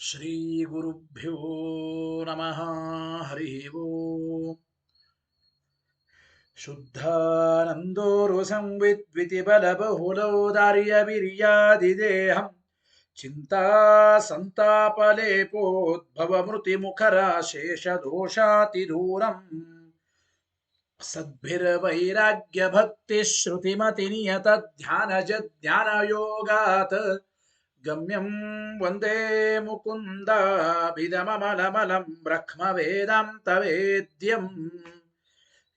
श्रीगुरुभ्यो नमः। हरि ओम्। शुद्धानन्दोरुसंविद्वितिबलबहुलौदार्यवीर्यादिदेहम् चिन्तासन्तापलेपोद्भवमृतिमुखराशेषदोषातिदूरम् सद्भिर्वैराग्यभक्तिश्रुतिमतिनियतध्यानजज्ञानयोगात् गम्यं वन्दे मुकुन्दाभिदममलमलं ब्रह्मवेदान्तवेद्यम्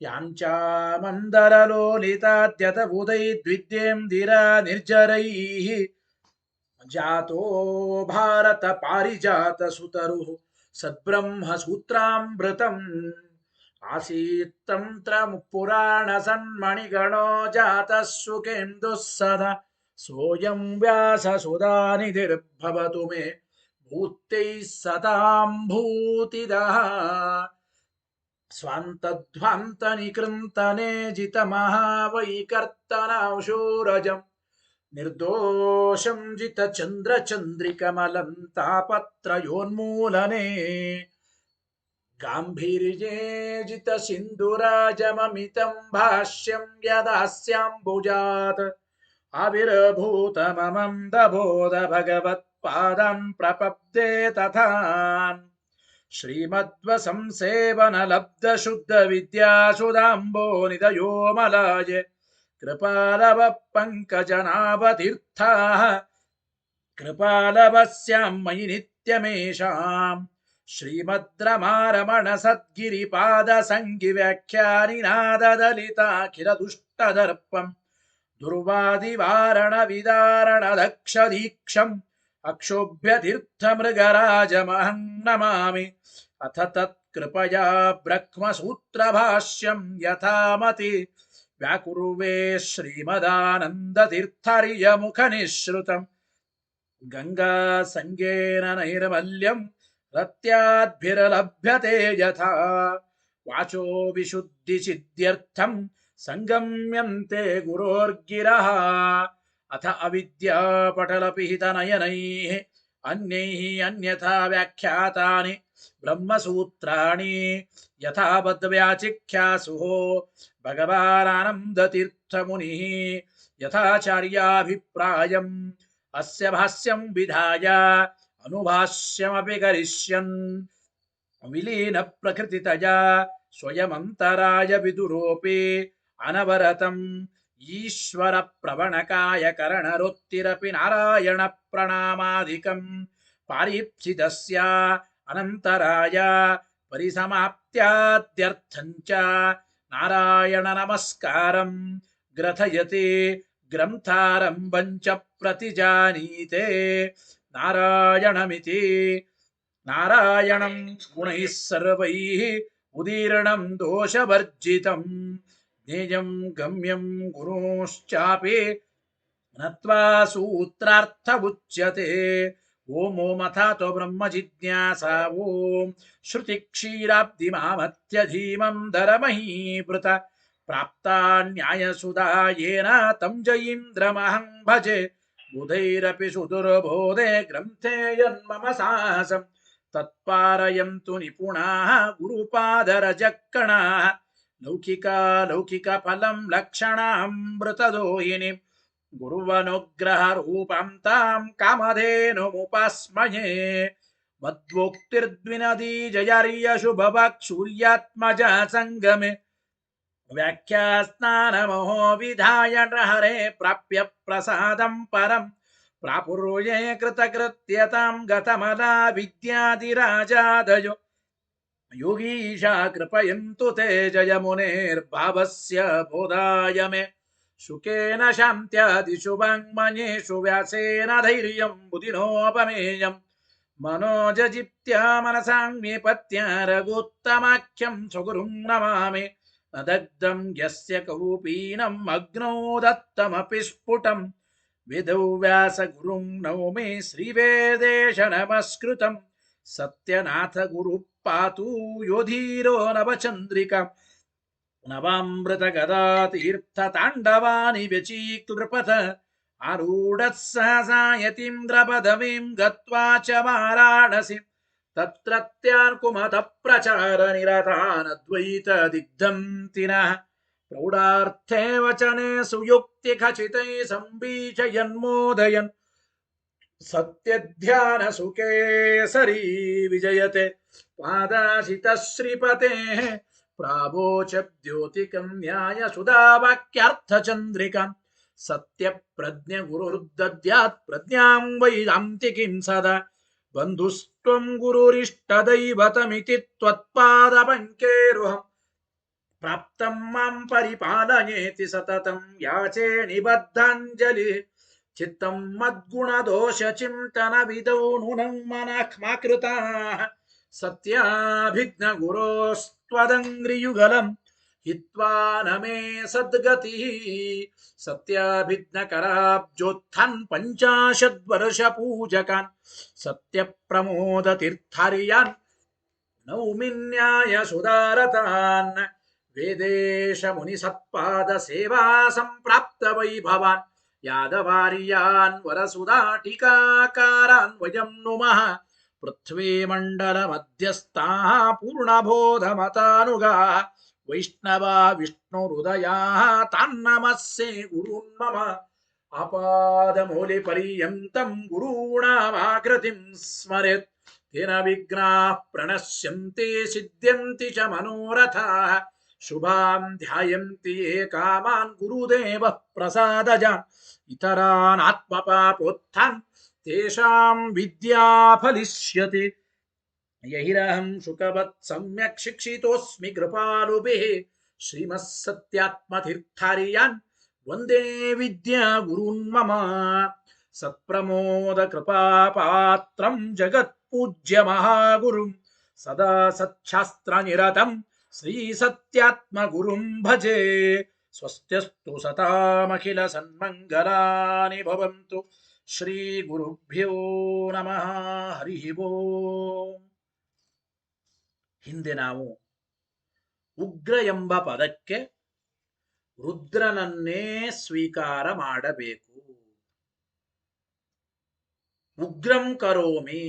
याञ्चामन्दरलोलिताद्यतबुधैर्द्विद्येन्दिरा निर्जरैः जातो भारत पारिजातसुतरुः सद्ब्रह्मसूत्रामृतम् आसीत्तन्त्रमुपुराणसन्मणिगणो जातः सुखेन्दुः सदा सोऽयं व्याससुधानिधिर्भवतु मे भूत्यैः सतां भूतिदः स्वान्तध्वान्तनिकृन्तने जितमहावैकर्तनाशूरजम् निर्दोषं जितचन्द्रचन्द्रिकमलं तापत्रयोन्मूलने गाम्भीर्ये जितसिन्धुराजममितं भाष्यं यदास्याम्बुजात् आविर्भूतममं दबोध भगवत्पादं प्रपद्ये तथान् श्रीमद्वसंसेवनलब्धशुद्धविद्यासुधाम्बो निधयो मलाय कृपालव पङ्कजनाभतीर्थाः कृपालवस्यां मयि नित्यमेषाम् श्रीमद्रमारमण सद्गिरिपादसङ्गिव्याख्यानिनाददलिताखिलदुष्टदर्पम् दुर्वादिवारणविदारणदक्षदीक्षम् अक्षोभ्यतीर्थमृगराजमहं नमामि। अथ तत्कृपया ब्रह्मसूत्रभाष्यं यथामति व्याकुर्वे श्रीमदानन्दतीर्थार्यमुखनिःसृतम् गङ्गासङ्गेन नैर्मल्यं रत्याद्भिर्लभ्यते यथा वाचो विशुद्धिसिद्ध्यर्थं सङ्गम्यन्ते गुरोर्गिरः अथ अविद्यापटलपिहितनयनैः अन्यैः अन्यथा व्याख्यातानि ब्रह्मसूत्राणि यथावद्व्याचिख्यासुः भगवानानन्दतीर्थमुनिः यथाचार्याभिप्रायम् अस्य भाष्यं विधाय अनुभाष्यमपि करिष्यन् विलीन प्रकृतितया स्वयमन्तराय विदुरोऽपि अनवरतम् ईश्वर प्रवणकाय करणरोत्तिरपि नारायण प्रणामादिकम् पारीप्सितस्य अनन्तराय परिसमाप्त्याद्यर्थञ्च नारायण नमस्कारं ग्रथयति ग्रन्थारम्भं च प्रतिजानीते नारायणमिति नारायणं गुणैः सर्वैः उदीर्णं दोषवर्जितं ज्ञेयं गम्यं गुरुश्चापि नत्वा सूत्रार्थ उच्यते। ओम ओमथातो ब्रह्म जिज्ञासा ओम श्रुति क्षीराब्धिमामत्य धीमं धरमहीभृत प्राप्ता न्यायसुधा येन तं जयीन्द्रमहं भजे बुधैरपि सुदुर्बोधे ग्रन्थे यन्मम साहसम् तत्पारयन्तु निपुणाः गुरुपादरजक्कणाः लौकिकफलं लक्षणामृतदोहिनीं गुरुवनुग्रहरूपां तां कामधेनुमुपास्महे मद्वोक्तिर्द्विनदी जयार्यशुभवाक्सूर्यात्मजा सङ्गमे व्याख्यास्नानमहो विधाय हरे प्राप्य प्रसादं परं प्रापुर्ये कृतकृत्यतां गतमला विद्यादिराजादयो योगीशा कृपयन्तु ते जयमुनेर्भावस्य बोधाय मे सुखेन शान्त्यादिषु वाङ्मयेषु व्यासेन धैर्यं बुधिनोपमेयम् मनोजजित्या मनसां निपत्या रघुत्तमाख्यं स्वगुरुं नमामि न दग्धं यस्य कौपीनम् अग्नौ दत्तमपि स्फुटम् विधौ व्यासगुरुं नौमि श्रीवेदेश नमस्कृतं सत्यनाथ गुरुः पातु योधीरो नवचन्द्रिका नवामृत गदा तीर्थ ताण्डवानि व्यचीकृपथ ಆರೂಢಃ ಸಹಸಾ ಯತೀಂದ್ರ ಪದವೀಂ ಗತ್ವಾ ಚ ವಾರಾಣಸಿಂ ತತ್ರತ್ಯಾನ್ ಕುಮತ ಪ್ರಚಾರ ನಿರತಾನದ್ವೈತ ದಿಗ್ಧಂತಿನಃ ಪ್ರೌಢಾರ್ಥೇ ವಚನೆ ಸುಯುಕ್ತಿ ಖಚಿತೈ ಸಂಬೀಜಯನ್ಮೋದಯನ್ ಸತ್ಯಧ್ಯಾನ ಸುಕೇಸರಿ ವಿಜಯತೆ ಪಾದಾಶಿತ ಶ್ರೀಪತೆ ಪ್ರಾವೋಚ ದ್ಯೋತಿಕನ್ಯಾಯ ಸುಧಾವಾಕ್ಯಾರ್ಥ ಚಂದ್ರಿಕಾಂ ಸತ್ಯ ಪ್ರಜ್ಞ ಗುರುರ್ದದ್ಯಾತ್ ಪ್ರಜ್ಞಾಂ ವೈದಾಂತಿಕಿಂ ಸದಾ ಬಂಧುಸ್ತ್ವಂ ಗುರುರಿಷ್ಟದೈವತಮಿತಿ ತ್ವತ್ಪಾದ ಪಂಕೇರುಹಂ ಪ್ರಾಪ್ತಂ ಮಾಂ ಪರಿಪಾಲಯೇತಿ ಸತತಂ ಯಾಚೆ ನಿಬದ್ಧಾಂಜಲಿ ಚಿತ್ತಂ ಮದ್ಗುಣದೋಷ ಚಿಂತನ ವಿದೌ ನೂನಂ ಮನಃ ಮಾಕೃತಾಃ ಸತ್ಯಾಭಿಘ್ನ ಗುರೋಸ್ತ್ವದಂಗ್ರಿಯುಗಲಂ ಹಿತ್ವಾ ನಮೇ ಸದ್ಗತಿಃ ಸತ್ಯಾಭಿಘ್ನ ಕರಾಬ್ಜೋತ್ಥಾನ್ ಪಂಚಾಶದ್ವರ್ಷ ಪೂಜಕಾನ್ ಸತ್ಯ ಪ್ರಮೋದ ತೀರ್ಥಾರ್ಯಾನ್ ನೌಮಿನ್ಯಾಯ ಸುಧಾರತಾನ್ ವೇದೇಶ ಮುನಿ ಸತ್ಪಾದ ಸೇವಾ ಸಂಪ್ರಾಪ್ತ ವೈಭವಾನ್ ಯಾದವಾರ್ಯಾನ್ ವರಸುಧಾಟಿಕಾಕಾರಾನ್ ವಯಂ ನುಮಃ ಪೃಥ್ವೀ ಮಂಡಲ ಮಧ್ಯಸ್ಥಾಃ ಪೂರ್ಣಬೋಧ ಮತಾನುಗಾ ವೈಷ್ಣವಾ ವಿಷ್ಣು ಹೃದಯಾಃ ತಾನ್ನಮಸ್ಸೆ ಗುರುನ್ ಮಮ ಅಪಾದಮೂಲಿ ಪರ್ಯಂತಂ ಗುರುಣಾಮಾಕೃತಿಂ ಸ್ಮರೆತ್ ತೇನ ವಿಘ್ನಾಃ ಪ್ರಣಶ್ಯಂತಿ ಸಿದ್ಧ್ಯಂತಿ ಚ ಮನೋರಥಾಃ ಶುಭಾಂ ಧ್ಯಾಯಂತಿ ಯೇ ಕಾಮಾನ್ ಗುರುದೇವಃ ಪ್ರಸಾದಜಾನ್ ಇತರಾನ್ ಆತ್ಮಪಾಪೋತ್ಥಾನ್ ತೇಷಾಂ ವಿದ್ಯಾ ಫಲಿಷ್ಯತಿ ಯಹಿರಹಂ ಶುಕವತ್ ಸಮ್ಯಕ್ ಶಿಕ್ಷಿತೋಸ್ಮಿ ಕೃಪಾಲುಭಿಃ ಶ್ರೀಮತ್ ಸತ್ಯಾತ್ಮತೀರ್ಥಾರ್ಯಾನ್ ವಂದೇ ವಿದ್ಯಾ ಗುರುನ್ ಮಮ ಸತ್ಪ್ರಮೋದ ಕೃಪಾಪಾತ್ರಂ ಜಗತ್ಪೂಜ್ಯ ಮಹಾಗುರುಂ ಸದಾ ಸಚ್ಛಾಸ್ತ್ರ ನಿರತಂ ಶ್ರೀ ಸತ್ಯಾತ್ಮ ಗುರುಂ ಭಜೆ ಸ್ವಸ್ತ್ಯಸ್ತು ಸತಾಮಖಿಲ ಸನ್ಮಂಗಲಾನಿ ಭವಂತು ಶ್ರೀ ಗುರುಭ್ಯೋ ನಮಃ ಹರಿ ಓಂ. ಹಿಂದೆ ನಾವು ಉಗ್ರ ಎಂಬ ಪದಕ್ಕೆ ರುದ್ರನನ್ನೇ ಸ್ವೀಕಾರ ಮಾಡಬೇಕು. ಉಗ್ರಂ ಕರೋಮಿ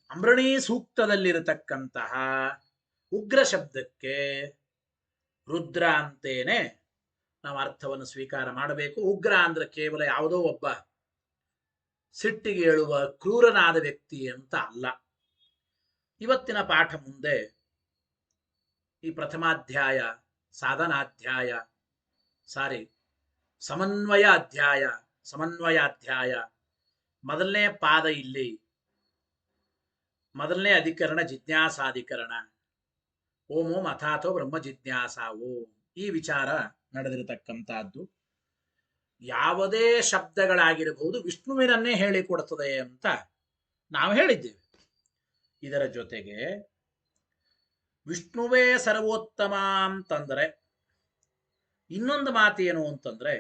ಅಂಬರಣಿ ಸೂಕ್ತದಲ್ಲಿರತಕ್ಕಂತಹ ಉಗ್ರ ಶಬ್ದಕ್ಕೆ ರುದ್ರ ಅಂತೇನೆ ನಾವು ಅರ್ಥವನ್ನು ಸ್ವೀಕಾರ ಮಾಡಬೇಕು. ಉಗ್ರ ಅಂದ್ರೆ ಕೇವಲ ಯಾವುದೋ ಒಬ್ಬ ಸಿಟ್ಟಿಗೆ ಏಳುವ ಕ್ರೂರನಾದ ವ್ಯಕ್ತಿ ಅಂತ ಅಲ್ಲ. ಇವತ್ತಿನ ಪಾಠ ಮುಂದೆ ಈ ಪ್ರಥಮಾಧ್ಯಾಯ ಸಾಧನಾಧ್ಯಾಯ ಸಮನ್ವಯಾಧ್ಯಾಯ ಮೊದಲನೇ ಪಾದ ಇಲ್ಲಿ ಮೊದಲನೇ ಅಧಿಕರಣ ಜಿಜ್ಞಾಸಾಧಿಕರಣ. ಓಂ ಓಂ ಅಥಾಥೋ ಬ್ರಹ್ಮ ಜಿಜ್ಞಾಸಾ ಓಂ ಈ ವಿಚಾರ ನಡೆದಿರತಕ್ಕಂಥದ್ದು. ಯಾವುದೇ ಶಬ್ದಗಳಾಗಿರಬಹುದು ವಿಷ್ಣುವಿನನ್ನೇ ಹೇಳಿಕೊಡುತ್ತದೆ ಅಂತ ನಾವು ಹೇಳಿದ್ದೇವೆ. ಇದರ ಜೊತೆಗೆ ವಿಷ್ಣುವೇ ಸರ್ವೋತ್ತಮ ಅಂತಂದ್ರೆ ಇನ್ನೊಂದು ಮಾತೇನು ಅಂತಂದ್ರೆ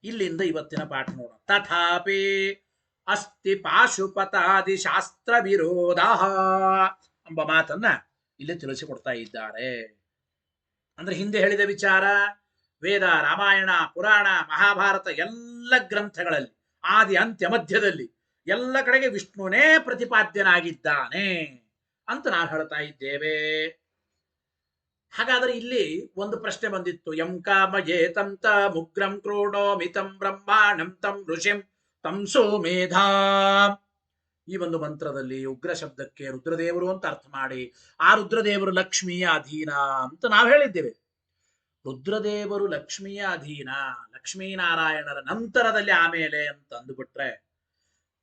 ಇಲ್ಲಿಂದ ಇವತ್ತಿನ ಪಾಠ ನೋಡೋಣ. ತಥಾಪಿ ಅಸ್ತಿ ಪಾಶುಪತಾದಿ ಶಾಸ್ತ್ರ ವಿರೋಧ ಎಂಬ ಮಾತನ್ನ ಇಲ್ಲಿ ತಿಳಿಸಿಕೊಡ್ತಾ ಇದ್ದಾರೆ. ಅಂದ್ರೆ ಹಿಂದೆ ಹೇಳಿದ ವಿಚಾರ ವೇದ, ರಾಮಾಯಣ, ಪುರಾಣ, ಮಹಾಭಾರತ ಎಲ್ಲ ಗ್ರಂಥಗಳಲ್ಲಿ ಆದಿ ಅಂತ್ಯ ಮಧ್ಯದಲ್ಲಿ ಎಲ್ಲ ಕಡೆಗೆ ವಿಷ್ಣುನೇ ಪ್ರತಿಪಾದ್ಯನಾಗಿದ್ದಾನೆ ಅಂತ ನಾವು ಹೇಳ್ತಾ ಇದ್ದೇವೆ. ಹಾಗಾದ್ರೆ ಇಲ್ಲಿ ಒಂದು ಪ್ರಶ್ನೆ ಬಂದಿತ್ತು. ಯಂ ಕಾಮಯೇತಂ ತ ಮುಗ್ರಂ ಕ್ರೋಣೋಮಿತಂ ಬ್ರಹ್ಮಾಣಂ ತಂ ಋಷಿಂ ತಂ ಸೋಮೇಧಾ. ಈ ಒಂದು ಮಂತ್ರದಲ್ಲಿ ಉಗ್ರ ಶಬ್ದಕ್ಕೆ ರುದ್ರದೇವರು ಅಂತ ಅರ್ಥ ಮಾಡಿ ಆ ರುದ್ರದೇವರು ಲಕ್ಷ್ಮಿಯ ಅಧೀನ ಅಂತ ನಾವು ಹೇಳಿದ್ದೇವೆ. ರುದ್ರದೇವರು ಲಕ್ಷ್ಮಿಯ ಅಧೀನ, ಲಕ್ಷ್ಮೀನಾರಾಯಣರ ನಂತರದಲ್ಲಿ ಆಮೇಲೆ ಅಂತ ಅಂದುಬಿಟ್ರೆ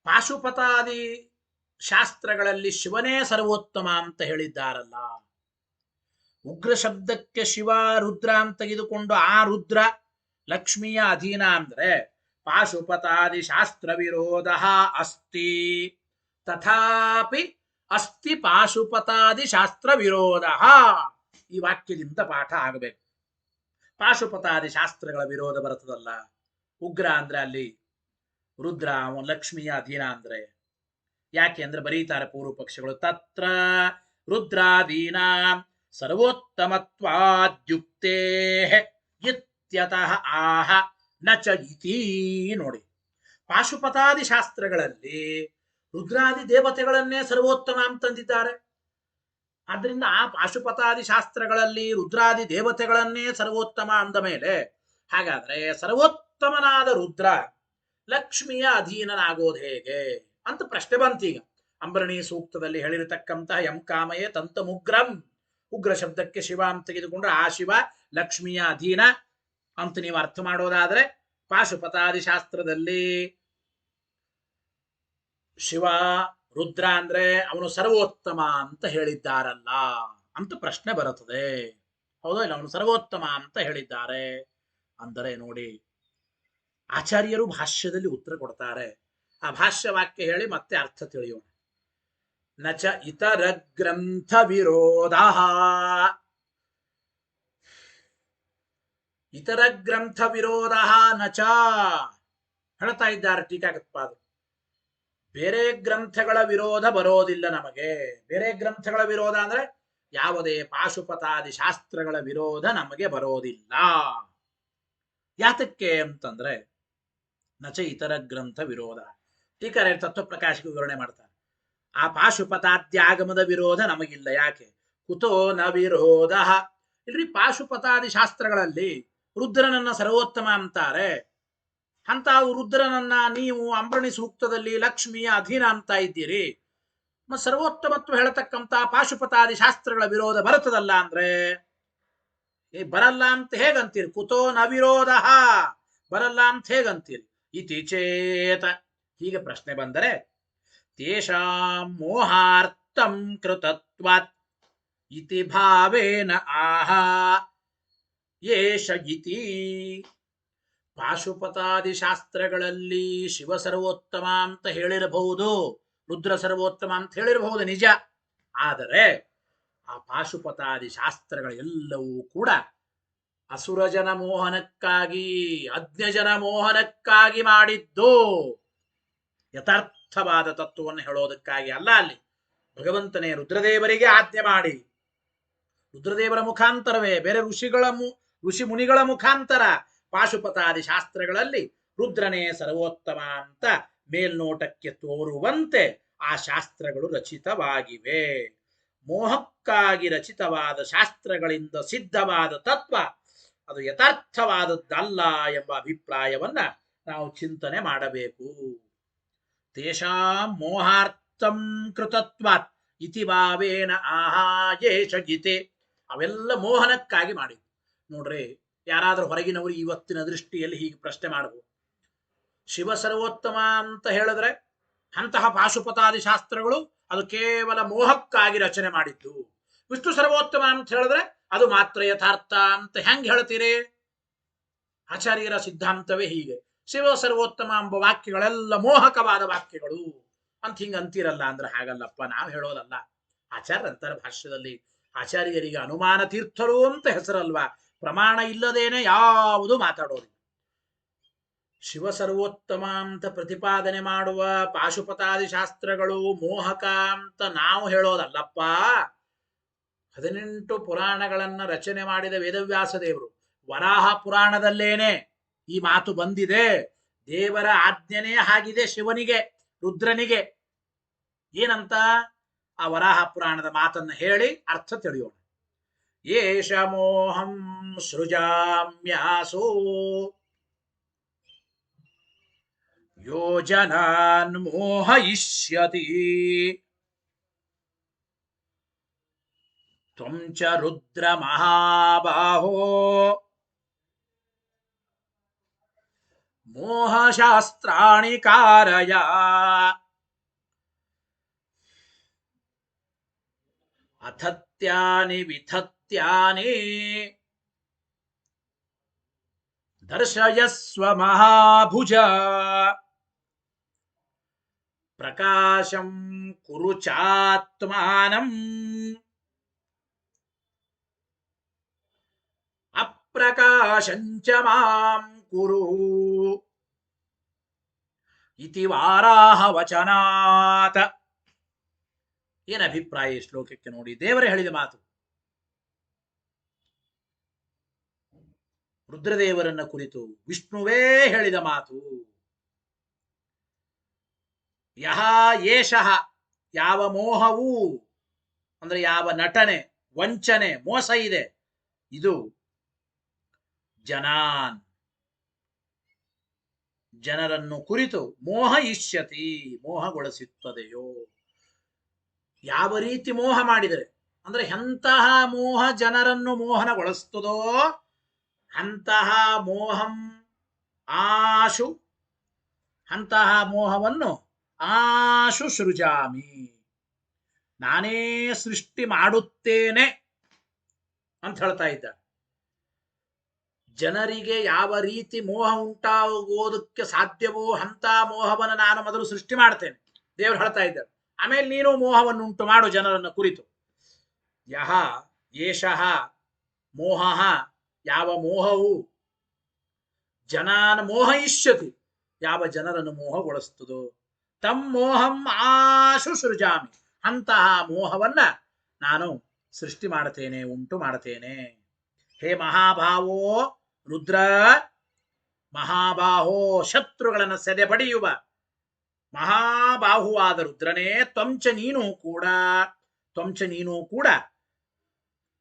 ಪಾಶುಪತಾದಿ ಶಾಸ್ತ್ರಗಳಲ್ಲಿ ಶಿವನೇ ಸರ್ವೋತ್ತಮ ಅಂತ ಹೇಳಿದ್ದಾರಲ್ಲ. ಉಗ್ರ ಶಬ್ದಕ್ಕೆ ಶಿವ ರುದ್ರ ಅಂತ ತೆಗೆದುಕೊಂಡು ಆ ರುದ್ರ ಲಕ್ಷ್ಮಿಯ ಅಧೀನ ಅಂದ್ರೆ ಪಾಶುಪತಾದಿ ಶಾಸ್ತ್ರ ವಿರೋಧ ಅಸ್ತಿ. ತಥಾಪಿ ಅಸ್ತಿ ಪಾಶುಪತಾದಿ ಶಾಸ್ತ್ರ ವಿರೋಧ. ಈ ವಾಕ್ಯದಿಂದ ಪಾಠ ಆಗಬೇಕು. ಪಾಶುಪತಾದಿ ಶಾಸ್ತ್ರಗಳ ವಿರೋಧ ಬರ್ತದಲ್ಲ. ಉಗ್ರ ಅಂದ್ರೆ ಅಲ್ಲಿ ರುದ್ರ ಲಕ್ಷ್ಮಿಯ ಅಧೀನ ಅಂದ್ರೆ ಯಾಕೆ ಅಂದ್ರೆ ಬರೀತಾರೆ ಪೂರ್ವ ಪಕ್ಷಗಳು. ತತ್ರ ರುದ್ರಾದೀನ ಸರ್ವೋತ್ತಮತ್ವಾದ್ಯುಕ್ತೇ ಇತ್ಯತಃ ಆಹ ನ ಚ ಇತಿ. ನೋಡಿ, ಪಾಶುಪತಾದಿ ಶಾಸ್ತ್ರಗಳಲ್ಲಿ ರುದ್ರಾದಿ ದೇವತೆಗಳನ್ನೇ ಸರ್ವೋತ್ತಮ ಅಂತಂದಿದ್ದಾರೆ. ಆದ್ರಿಂದ ಆ ಪಾಶುಪತಾದಿ ಶಾಸ್ತ್ರಗಳಲ್ಲಿ ರುದ್ರಾದಿ ದೇವತೆಗಳನ್ನೇ ಸರ್ವೋತ್ತಮ ಅಂದ ಮೇಲೆ ಹಾಗಾದ್ರೆ ಸರ್ವೋತ್ತಮನಾದ ರುದ್ರ ಲಕ್ಷ್ಮಿಯ ಅಧೀನನಾಗೋದು ಹೇಗೆ ಅಂತ ಪ್ರಶ್ನೆ ಬಂತೀಗ. ಅಂಬರಣಿ ಸೂಕ್ತದಲ್ಲಿ ಹೇಳಿರತಕ್ಕಂತಹ ಎಂ ಕಾಮಯೇ ತಂತ ಮುಗ್ರಂ, ಉಗ್ರ ಶಬ್ದಕ್ಕೆ ಶಿವ ಅಂತ ತೆಗೆದುಕೊಂಡ್ರೆ ಆ ಶಿವ ಲಕ್ಷ್ಮಿಯ ಅಧೀನ ಅಂತ ನೀವು ಅರ್ಥ ಮಾಡೋದಾದ್ರೆ ಪಾಶುಪತಾದಿ ಶಾಸ್ತ್ರದಲ್ಲಿ ಶಿವ ರುದ್ರ ಅಂದ್ರೆ ಅವನು ಸರ್ವೋತ್ತಮ ಅಂತ ಹೇಳಿದ್ದಾರಲ್ಲ ಅಂತ ಪ್ರಶ್ನೆ ಬರುತ್ತದೆ. ಹೌದೋ ಇಲ್ಲ, ಅವನು ಸರ್ವೋತ್ತಮ ಅಂತ ಹೇಳಿದ್ದಾರೆ ಅಂದರೆ ನೋಡಿ ಆಚಾರ್ಯರು ಭಾಷ್ಯದಲ್ಲಿ ಉತ್ತರ ಕೊಡ್ತಾರೆ. ಆ ಭಾಷ್ಯ ವಾಕ್ಯ ಹೇಳಿ ಮತ್ತೆ ಅರ್ಥ ತಿಳಿಯೋಣ. ನಚ ಇತರ ಗ್ರಂಥ ವಿರೋಧ, ಇತರ ಗ್ರಂಥ ವಿರೋಧ ನಚ ಹೇಳ್ತಾ ಇದ್ದಾರೆ ಟೀಕಾಕೃತ್ಪಾದರು. ಬೇರೆ ಗ್ರಂಥಗಳ ವಿರೋಧ ಬರೋದಿಲ್ಲ ನಮಗೆ. ಬೇರೆ ಗ್ರಂಥಗಳ ವಿರೋಧ ಅಂದ್ರೆ ಯಾವುದೇ ಪಾಶುಪತಾದಿ ಶಾಸ್ತ್ರಗಳ ವಿರೋಧ ನಮಗೆ ಬರೋದಿಲ್ಲ. ಯಾತಕ್ಕೆ ಅಂತಂದ್ರೆ ನಚ ಇತರ ಗ್ರಂಥ ವಿರೋಧ. ಟೀಕಾರ ತತ್ವಪ್ರಕಾಶಕ್ಕೆ ವಿವರಣೆ ಮಾಡ್ತಾರೆ. ಆ ಪಾಶುಪತಾದ್ಯಾಗಮದ ವಿರೋಧ ನಮಗಿಲ್ಲ. ಯಾಕೆ? ಕುತೋ ನ ವಿರೋಧ. ಇಲ್ರಿ, ಪಾಶುಪತಾದಿ ಶಾಸ್ತ್ರಗಳಲ್ಲಿ ರುದ್ರನನ್ನ ಸರ್ವೋತ್ತಮ ಅಂತಾರೆ. ಅಂತ ರುದ್ರನನ್ನ ನೀವು ಅಂಬರಣಿ ಸೂಕ್ತದಲ್ಲಿ ಲಕ್ಷ್ಮಿಯ ಅಧೀನ ಅಂತ ಇದ್ದೀರಿ. ಸರ್ವೋತ್ತಮತ್ವ ಹೇಳತಕ್ಕಂತ ಪಾಶುಪತಾದಿ ಶಾಸ್ತ್ರಗಳ ವಿರೋಧ ಬರುತ್ತದಲ್ಲ ಅಂದ್ರೆ ಬರಲ್ಲ ಅಂತ ಹೇಗಂತೀರಿ? ಕುತೋ ನ ವಿರೋಧ, ಬರಲ್ಲ ಅಂತ ಹೇಗಂತೀರಿ? ಇತಿ ಚೇತ, ಹೀಗೆ ಪ್ರಶ್ನೆ ಬಂದರೆ ತೇಷಾಂ ಮೋಹಾರ್ಥಂ ಕೃತತ್ವಾತ್ ಇತಿ ಭಾವೇನ ಆಹ ಯೇಷ ಇತಿ. ಪಾಶುಪತಾದಿ ಶಾಸ್ತ್ರಗಳಲ್ಲಿ ಶಿವ ಸರ್ವೋತ್ತಮ ಅಂತ ಹೇಳಿರಬಹುದು, ರುದ್ರ ಸರ್ವೋತ್ತಮ ಅಂತ ಹೇಳಿರಬಹುದು, ನಿಜ. ಆದರೆ ಆ ಪಾಶುಪತಾದಿ ಶಾಸ್ತ್ರಗಳೆಲ್ಲವೂ ಕೂಡ ಅಸುರಜನ ಮೋಹನಕ್ಕಾಗಿ, ಅಜ್ಞಜನ ಮೋಹನಕ್ಕಾಗಿ ಮಾಡಿದ್ದು. ಯಥಾರ್ಥವಾದ ತತ್ವವನ್ನು ಹೇಳೋದಕ್ಕಾಗಿ ಅಲ್ಲ. ಅಲ್ಲಿ ಭಗವಂತನೇ ರುದ್ರದೇವರಿಗೆ ಆಜ್ಞೆ ಮಾಡಿ, ರುದ್ರದೇವರ ಮುಖಾಂತರವೇ ಬೇರೆ ಋಷಿ ಮುನಿಗಳ ಮುಖಾಂತರ ಪಾಶುಪತಾದಿ ಶಾಸ್ತ್ರಗಳಲ್ಲಿ ರುದ್ರನೇ ಸರ್ವೋತ್ತಮ ಅಂತ ಮೇಲ್ನೋಟಕ್ಕೆ ತೋರುವಂತೆ ಆ ಶಾಸ್ತ್ರಗಳು ರಚಿತವಾಗಿವೆ. ಮೋಹಕ್ಕಾಗಿ ರಚಿತವಾದ ಶಾಸ್ತ್ರಗಳಿಂದ ಸಿದ್ಧವಾದ ತತ್ವ ಅದು ಯಥಾರ್ಥವಾದದ್ದಲ್ಲ ಎಂಬ ಅಭಿಪ್ರಾಯವನ್ನ ನಾವು ಚಿಂತನೆ ಮಾಡಬೇಕು. ತೇಷಾಂ ಮೋಹಾರ್ಥಂ ಕೃತತ್ವಾತ್ ಇತಿ ಭಾವೇನ ಆಹಾಯೇಷ ಗೀತೆ. ಅವೆಲ್ಲ ಮೋಹನಕ್ಕಾಗಿ ಮಾಡಿದ್ವು. ನೋಡ್ರಿ, ಯಾರಾದ್ರೂ ಹೊರಗಿನವರು ಇವತ್ತಿನ ದೃಷ್ಟಿಯಲ್ಲಿ ಹೀಗೆ ಪ್ರಶ್ನೆ ಮಾಡಬಹುದು. ಶಿವ ಸರ್ವೋತ್ತಮ ಅಂತ ಹೇಳಿದ್ರೆ ಅಂತಹ ಪಾಶುಪತಾದಿ ಶಾಸ್ತ್ರಗಳು ಅದು ಕೇವಲ ಮೋಹಕ್ಕಾಗಿ ರಚನೆ ಮಾಡಿದ್ದು. ವಿಷ್ಣು ಸರ್ವೋತ್ತಮ ಅಂತ ಹೇಳಿದ್ರೆ ಅದು ಮಾತ್ರ ಯಥಾರ್ಥ ಅಂತ ಹೆಂಗ್ ಹೇಳ್ತೀರಿ? ಆಚಾರ್ಯರ ಸಿದ್ಧಾಂತವೇ ಹೀಗೆ. ಶಿವ ಸರ್ವೋತ್ತಮ ಎಂಬ ವಾಕ್ಯಗಳೆಲ್ಲ ಮೋಹಕವಾದ ವಾಕ್ಯಗಳು ಅಂತ ಹಿಂಗ ಅಂತೀರಲ್ಲ ಅಂದ್ರೆ ಹಾಗಲ್ಲಪ್ಪ, ನಾವು ಹೇಳೋದಲ್ಲ. ಆಚಾರ್ಯ ಅಂತಾರೆ ಭಾಷ್ಯದಲ್ಲಿ, ಆಚಾರ್ಯರಿಗೆ ಅನುಮಾನ ತೀರ್ಥರು ಅಂತ ಹೆಸರಲ್ವಾ, ಪ್ರಮಾಣ ಇಲ್ಲದೇನೆ ಯಾವುದು ಮಾತಾಡೋದಿಲ್ಲ. ಶಿವ ಸರ್ವೋತ್ತಮ ಅಂತ ಪ್ರತಿಪಾದನೆ ಮಾಡುವ ಪಾಶುಪತಾದಿ ಶಾಸ್ತ್ರಗಳು ಮೋಹಕ ಅಂತ ನಾವು ಹೇಳೋದಲ್ಲಪ್ಪ. 18 ಪುರಾಣಗಳನ್ನ ರಚನೆ ಮಾಡಿದ ವೇದವ್ಯಾಸ ದೇವರು ವರಾಹ ಪುರಾಣದಲ್ಲೇನೆ ಈ ಮಾತು ಬಂದಿದೆ. ದೇವರ ಆಜ್ಞೆನೇ ಆಗಿದೆ ಶಿವನಿಗೆ, ರುದ್ರನಿಗೆ. ಏನಂತ ಆ ವರಾಹ ಪುರಾಣದ ಮಾತನ್ನು ಹೇಳಿ ಅರ್ಥ ತಿಳಿಯೋಣ. ಏಷ ಮೋಹಂ ಸೃಜಾಮ್ಯಾಸೋ ಯೋಜನಾನ್ ಮೋಹಯಿಷ್ಯತಿ ತ್ವಂ ಚ ರುದ್ರ ಮಹಾಬಾಹೋ ಮೋಹಶಾಸ್ತ್ರಾಣಿ ಕಾರಯ. ಅಥತ್ಯಾನಿ ವಿಥತ್ಯಾನಿ ದರ್ಶಯಸ್ವ ಮಹಾಭುಜ. ಪ್ರಕಾಶಂ ಕುರು ಚಾತ್ಮಾನಂ ಅಪ್ರಕಾಶಂಚ ಮಾಂ ಕುರು ಇತಿ ವಾರಾಹ ವಚನಾತ್. ಏನ ಅಭಿಪ್ರಾಯ ಈ ಶ್ಲೋಕಕ್ಕೆ ನೋಡಿ? ದೇವರೇ ಹೇಳಿದ ಮಾತು, ರುದ್ರದೇವರನ್ನ ಕುರಿತು ವಿಷ್ಣುವೇ ಹೇಳಿದ ಮಾತು. ಯಹ ಏಷಃ ಯಾವ ಮೋಹವು ಅಂದ್ರೆ ಯಾವ ನಟನೆ ವಂಚನೆ ಮೋಸ ಇದೆ ಇದು ಜನಾನ್ ಜನರನ್ನು ಕುರಿತು ಮೋಹಯಿಷ್ಯತಿ ಮೋಹಗೊಳಿಸುತ್ತದೆಯೋ ಯಾವ ರೀತಿ ಮೋಹ ಮಾಡಿದರೆ ಅಂದ್ರೆ ಎಂತಹ ಮೋಹ ಜನರನ್ನು ಮೋಹನಗೊಳಿಸ್ತದೋ ಅಂತಹ ಮೋಹಂ ಆಶು ಅಂತಹ ಮೋಹವನ್ನು ಆಶು ಸೃಜಾಮಿ ನಾನೇ ಸೃಷ್ಟಿ ಮಾಡುತ್ತೇನೆ ಅಂತ ಹೇಳ್ತಾ ಇದ್ದ. ಜನರಿಗೆ ಯಾವ ರೀತಿ ಮೋಹ ಉಂಟಾಗೋದಕ್ಕೆ ಸಾಧ್ಯವೋ ಅಂತ ಮೋಹವನ್ನು ನಾನು ಮೊದಲು ಸೃಷ್ಟಿ ಮಾಡ್ತೇನೆ ದೇವರು ಹೇಳ್ತಾ ಇದ್ದಾರೆ. ಆಮೇಲೆ ನೀನು ಮೋಹವನ್ನು ಉಂಟು ಮಾಡು ಜನರನ್ನು ಕುರಿತು. ಯಹ ಏಷಃ ಮೋಹ ಯಾವ ಮೋಹವು ಜನಾನ್ ಮೋಹಯಿಷ್ಯತಿ ಯಾವ ಜನರನ್ನು ಮೋಹಗೊಳಿಸ್ತದೋ ತಮ್ ಮೋಹಂ ಆಶು ಸೃಜಾಮಿ ಅಂತಹ ಮೋಹವನ್ನ ನಾನು ಸೃಷ್ಟಿ ಮಾಡ್ತೇನೆ ಉಂಟು ಮಾಡ್ತೇನೆ. ಹೇ ಮಹಾಭಾವೋ ರುದ್ರ ಮಹಾಬಾಹೋ ಶತ್ರುಗಳನ್ನು ಸೆದೆಬಡಿಯುವ ಮಹಾಬಾಹುವಾದ ರುದ್ರನೇ ತ್ವಂಚ ನೀನು ಕೂಡ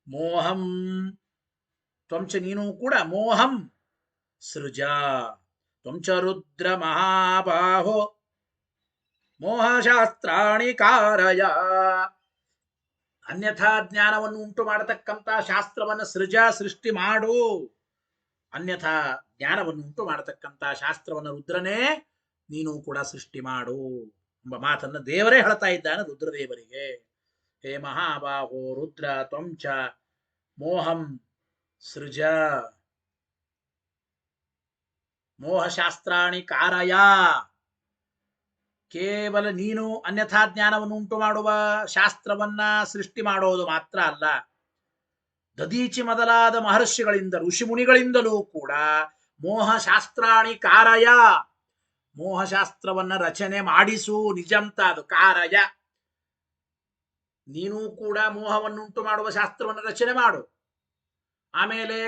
ಮೋಹಂ ತ್ವಂಚ ನೀನು ಕೂಡ ಮೋಹಂ ಸೃಜ ತ್ವಂಚ ರುದ್ರ ಮಹಾಬಾಹೋ ಮೋಹಶಾಸ್ತ್ರಾಣಿ ಕಾರಯ ಅನ್ಯಥಾ ಜ್ಞಾನವನ್ನು ಉಂಟು ಮಾಡತಕ್ಕಂಥ ಶಾಸ್ತ್ರವನ್ನು ಸೃಷ್ಟಿ ಮಾಡು. ಅನ್ಯಥಾ ಜ್ಞಾನವನ್ನು ಉಂಟು ಮಾಡತಕ್ಕಂಥ ಶಾಸ್ತ್ರವನ್ನು ರುದ್ರನೇ ನೀನು ಕೂಡ ಸೃಷ್ಟಿ ಮಾಡು ಎಂಬ ಮಾತನ್ನು ದೇವರೇ ಹೇಳ್ತಾ ಇದ್ದಾನೆ ರುದ್ರದೇವರಿಗೆ. ಹೇ ಮಹಾಬಾಹೋ ರುದ್ರ ತ್ವಂಚ ಮೋಹಂ ಸೃಜ ಮೋಹಶಾಸ್ತ್ರಾಣಿ ಕಾರಯ ಕೇವಲ ನೀನು ಅನ್ಯಥಾ ಜ್ಞಾನವನ್ನು ಉಂಟು ಮಾಡುವ ಶಾಸ್ತ್ರವನ್ನ ಸೃಷ್ಟಿ ಮಾಡೋದು ಮಾತ್ರ ಅಲ್ಲ, ದದೀಚಿ ಮೊದಲಾದ ಮಹರ್ಷಿಗಳಿಂದ ಋಷಿಮುನಿಗಳಿಂದಲೂ ಕೂಡ ಮೋಹಶಾಸ್ತ್ರಾಣಿ ಕಾರಯ ಮೋಹಶಾಸ್ತ್ರವನ್ನ ರಚನೆ ಮಾಡಿಸು. ನಿಜಂತ ಅದು ಕಾರಯ. ನೀನು ಕೂಡ ಮೋಹವನ್ನುಂಟು ಮಾಡುವ ಶಾಸ್ತ್ರವನ್ನು ರಚನೆ ಮಾಡು. ಆಮೇಲೆ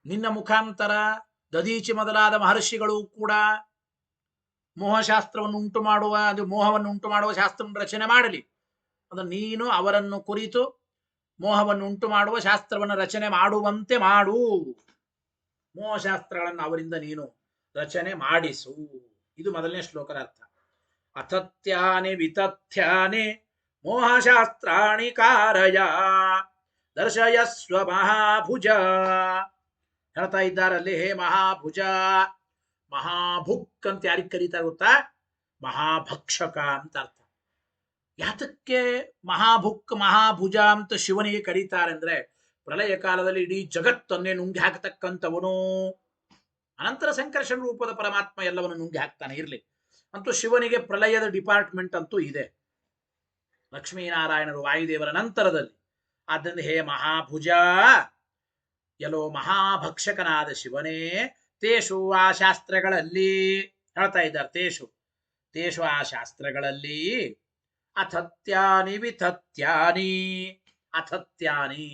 ನಿನ್ನ ಮುಖಾಂತರ ದದೀಚಿ ಮೊದಲಾದ ಮಹರ್ಷಿಗಳು ಕೂಡ ಮೋಹಶಾಸ್ತ್ರವನ್ನು ಉಂಟು ಮಾಡುವ ಮೋಹವನ್ನು ಉಂಟು ಮಾಡುವ ಶಾಸ್ತ್ರವನ್ನು ರಚನೆ ಮಾಡಲಿ. ಅಂದ್ರೆ ನೀನು ಅವರನ್ನು ಕುರಿತು ಮೋಹವನ್ನು ಉಂಟು ಮಾಡುವ ಶಾಸ್ತ್ರವನ್ನು ರಚನೆ ಮಾಡುವಂತೆ ಮಾಡು. ಮೋಹಶಾಸ್ತ್ರಗಳನ್ನು ಅವರಿಂದ ನೀನು ರಚನೆ ಮಾಡಿಸು. ಇದು ಮೊದಲನೇ ಶ್ಲೋಕದ ಅರ್ಥ. ಅಥತ್ಯಾನಿ ವಿತಥ್ಯಾನಿ ಮೋಹಶಾಸ್ತ್ರಾಣಿ ಕಾರಯ ದರ್ಶಯಸ್ವ ಮಹಾಭುಜ ಹೇಳ್ತಾ ಇದ್ದಾರಲ್ಲಿ. ಹೇ ಮಹಾಭುಜ, ಮಹಾಭುಕ್ ಅಂತ ಯಾರಿಗೆ ಕರೀತಾರೆ ಗೊತ್ತಾ? ಮಹಾಭಕ್ಷಕ ಅಂತ ಅರ್ಥ. ಯಾತಕ್ಕೆ ಮಹಾಭುಕ್ ಮಹಾಭುಜ ಅಂತ ಶಿವನಿಗೆ ಕರೀತಾರೆ ಅಂದ್ರೆ, ಪ್ರಳಯ ಕಾಲದಲ್ಲಿ ಇಡೀ ಜಗತ್ತನ್ನೇ ನುಂಗಿ ಹಾಕತಕ್ಕಂಥವನು. ಅನಂತರ ಸಂಕರ್ಷಣ ರೂಪದ ಪರಮಾತ್ಮ ಎಲ್ಲವನ್ನು ನುಂಗಿ ಹಾಕ್ತಾನೆ. ಇರ್ಲಿ, ಅಂತೂ ಶಿವನಿಗೆ ಪ್ರಳಯದ ಡಿಪಾರ್ಟ್ಮೆಂಟ್ ಅಂತೂ ಇದೆ, ಲಕ್ಷ್ಮೀನಾರಾಯಣರು ವಾಯುದೇವರ ನಂತರದಲ್ಲಿ. ಆದ್ದರಿಂದ ಹೇ ಮಹಾಭುಜ, ಎಲ್ಲೋ ಮಹಾಭಕ್ಷಕನಾದ ಶಿವನೇ, ತೇಷು ಆ ಶಾಸ್ತ್ರಗಳಲ್ಲಿ ಹೇಳ್ತಾ ಇದ್ದಾರೆ, ತೇಷು ಆ ಶಾಸ್ತ್ರಗಳಲ್ಲಿ ಅಥತ್ಯಾನಿ ವಿತಥ್ಯಾನಿ. ಅಥತ್ಯಾನಿ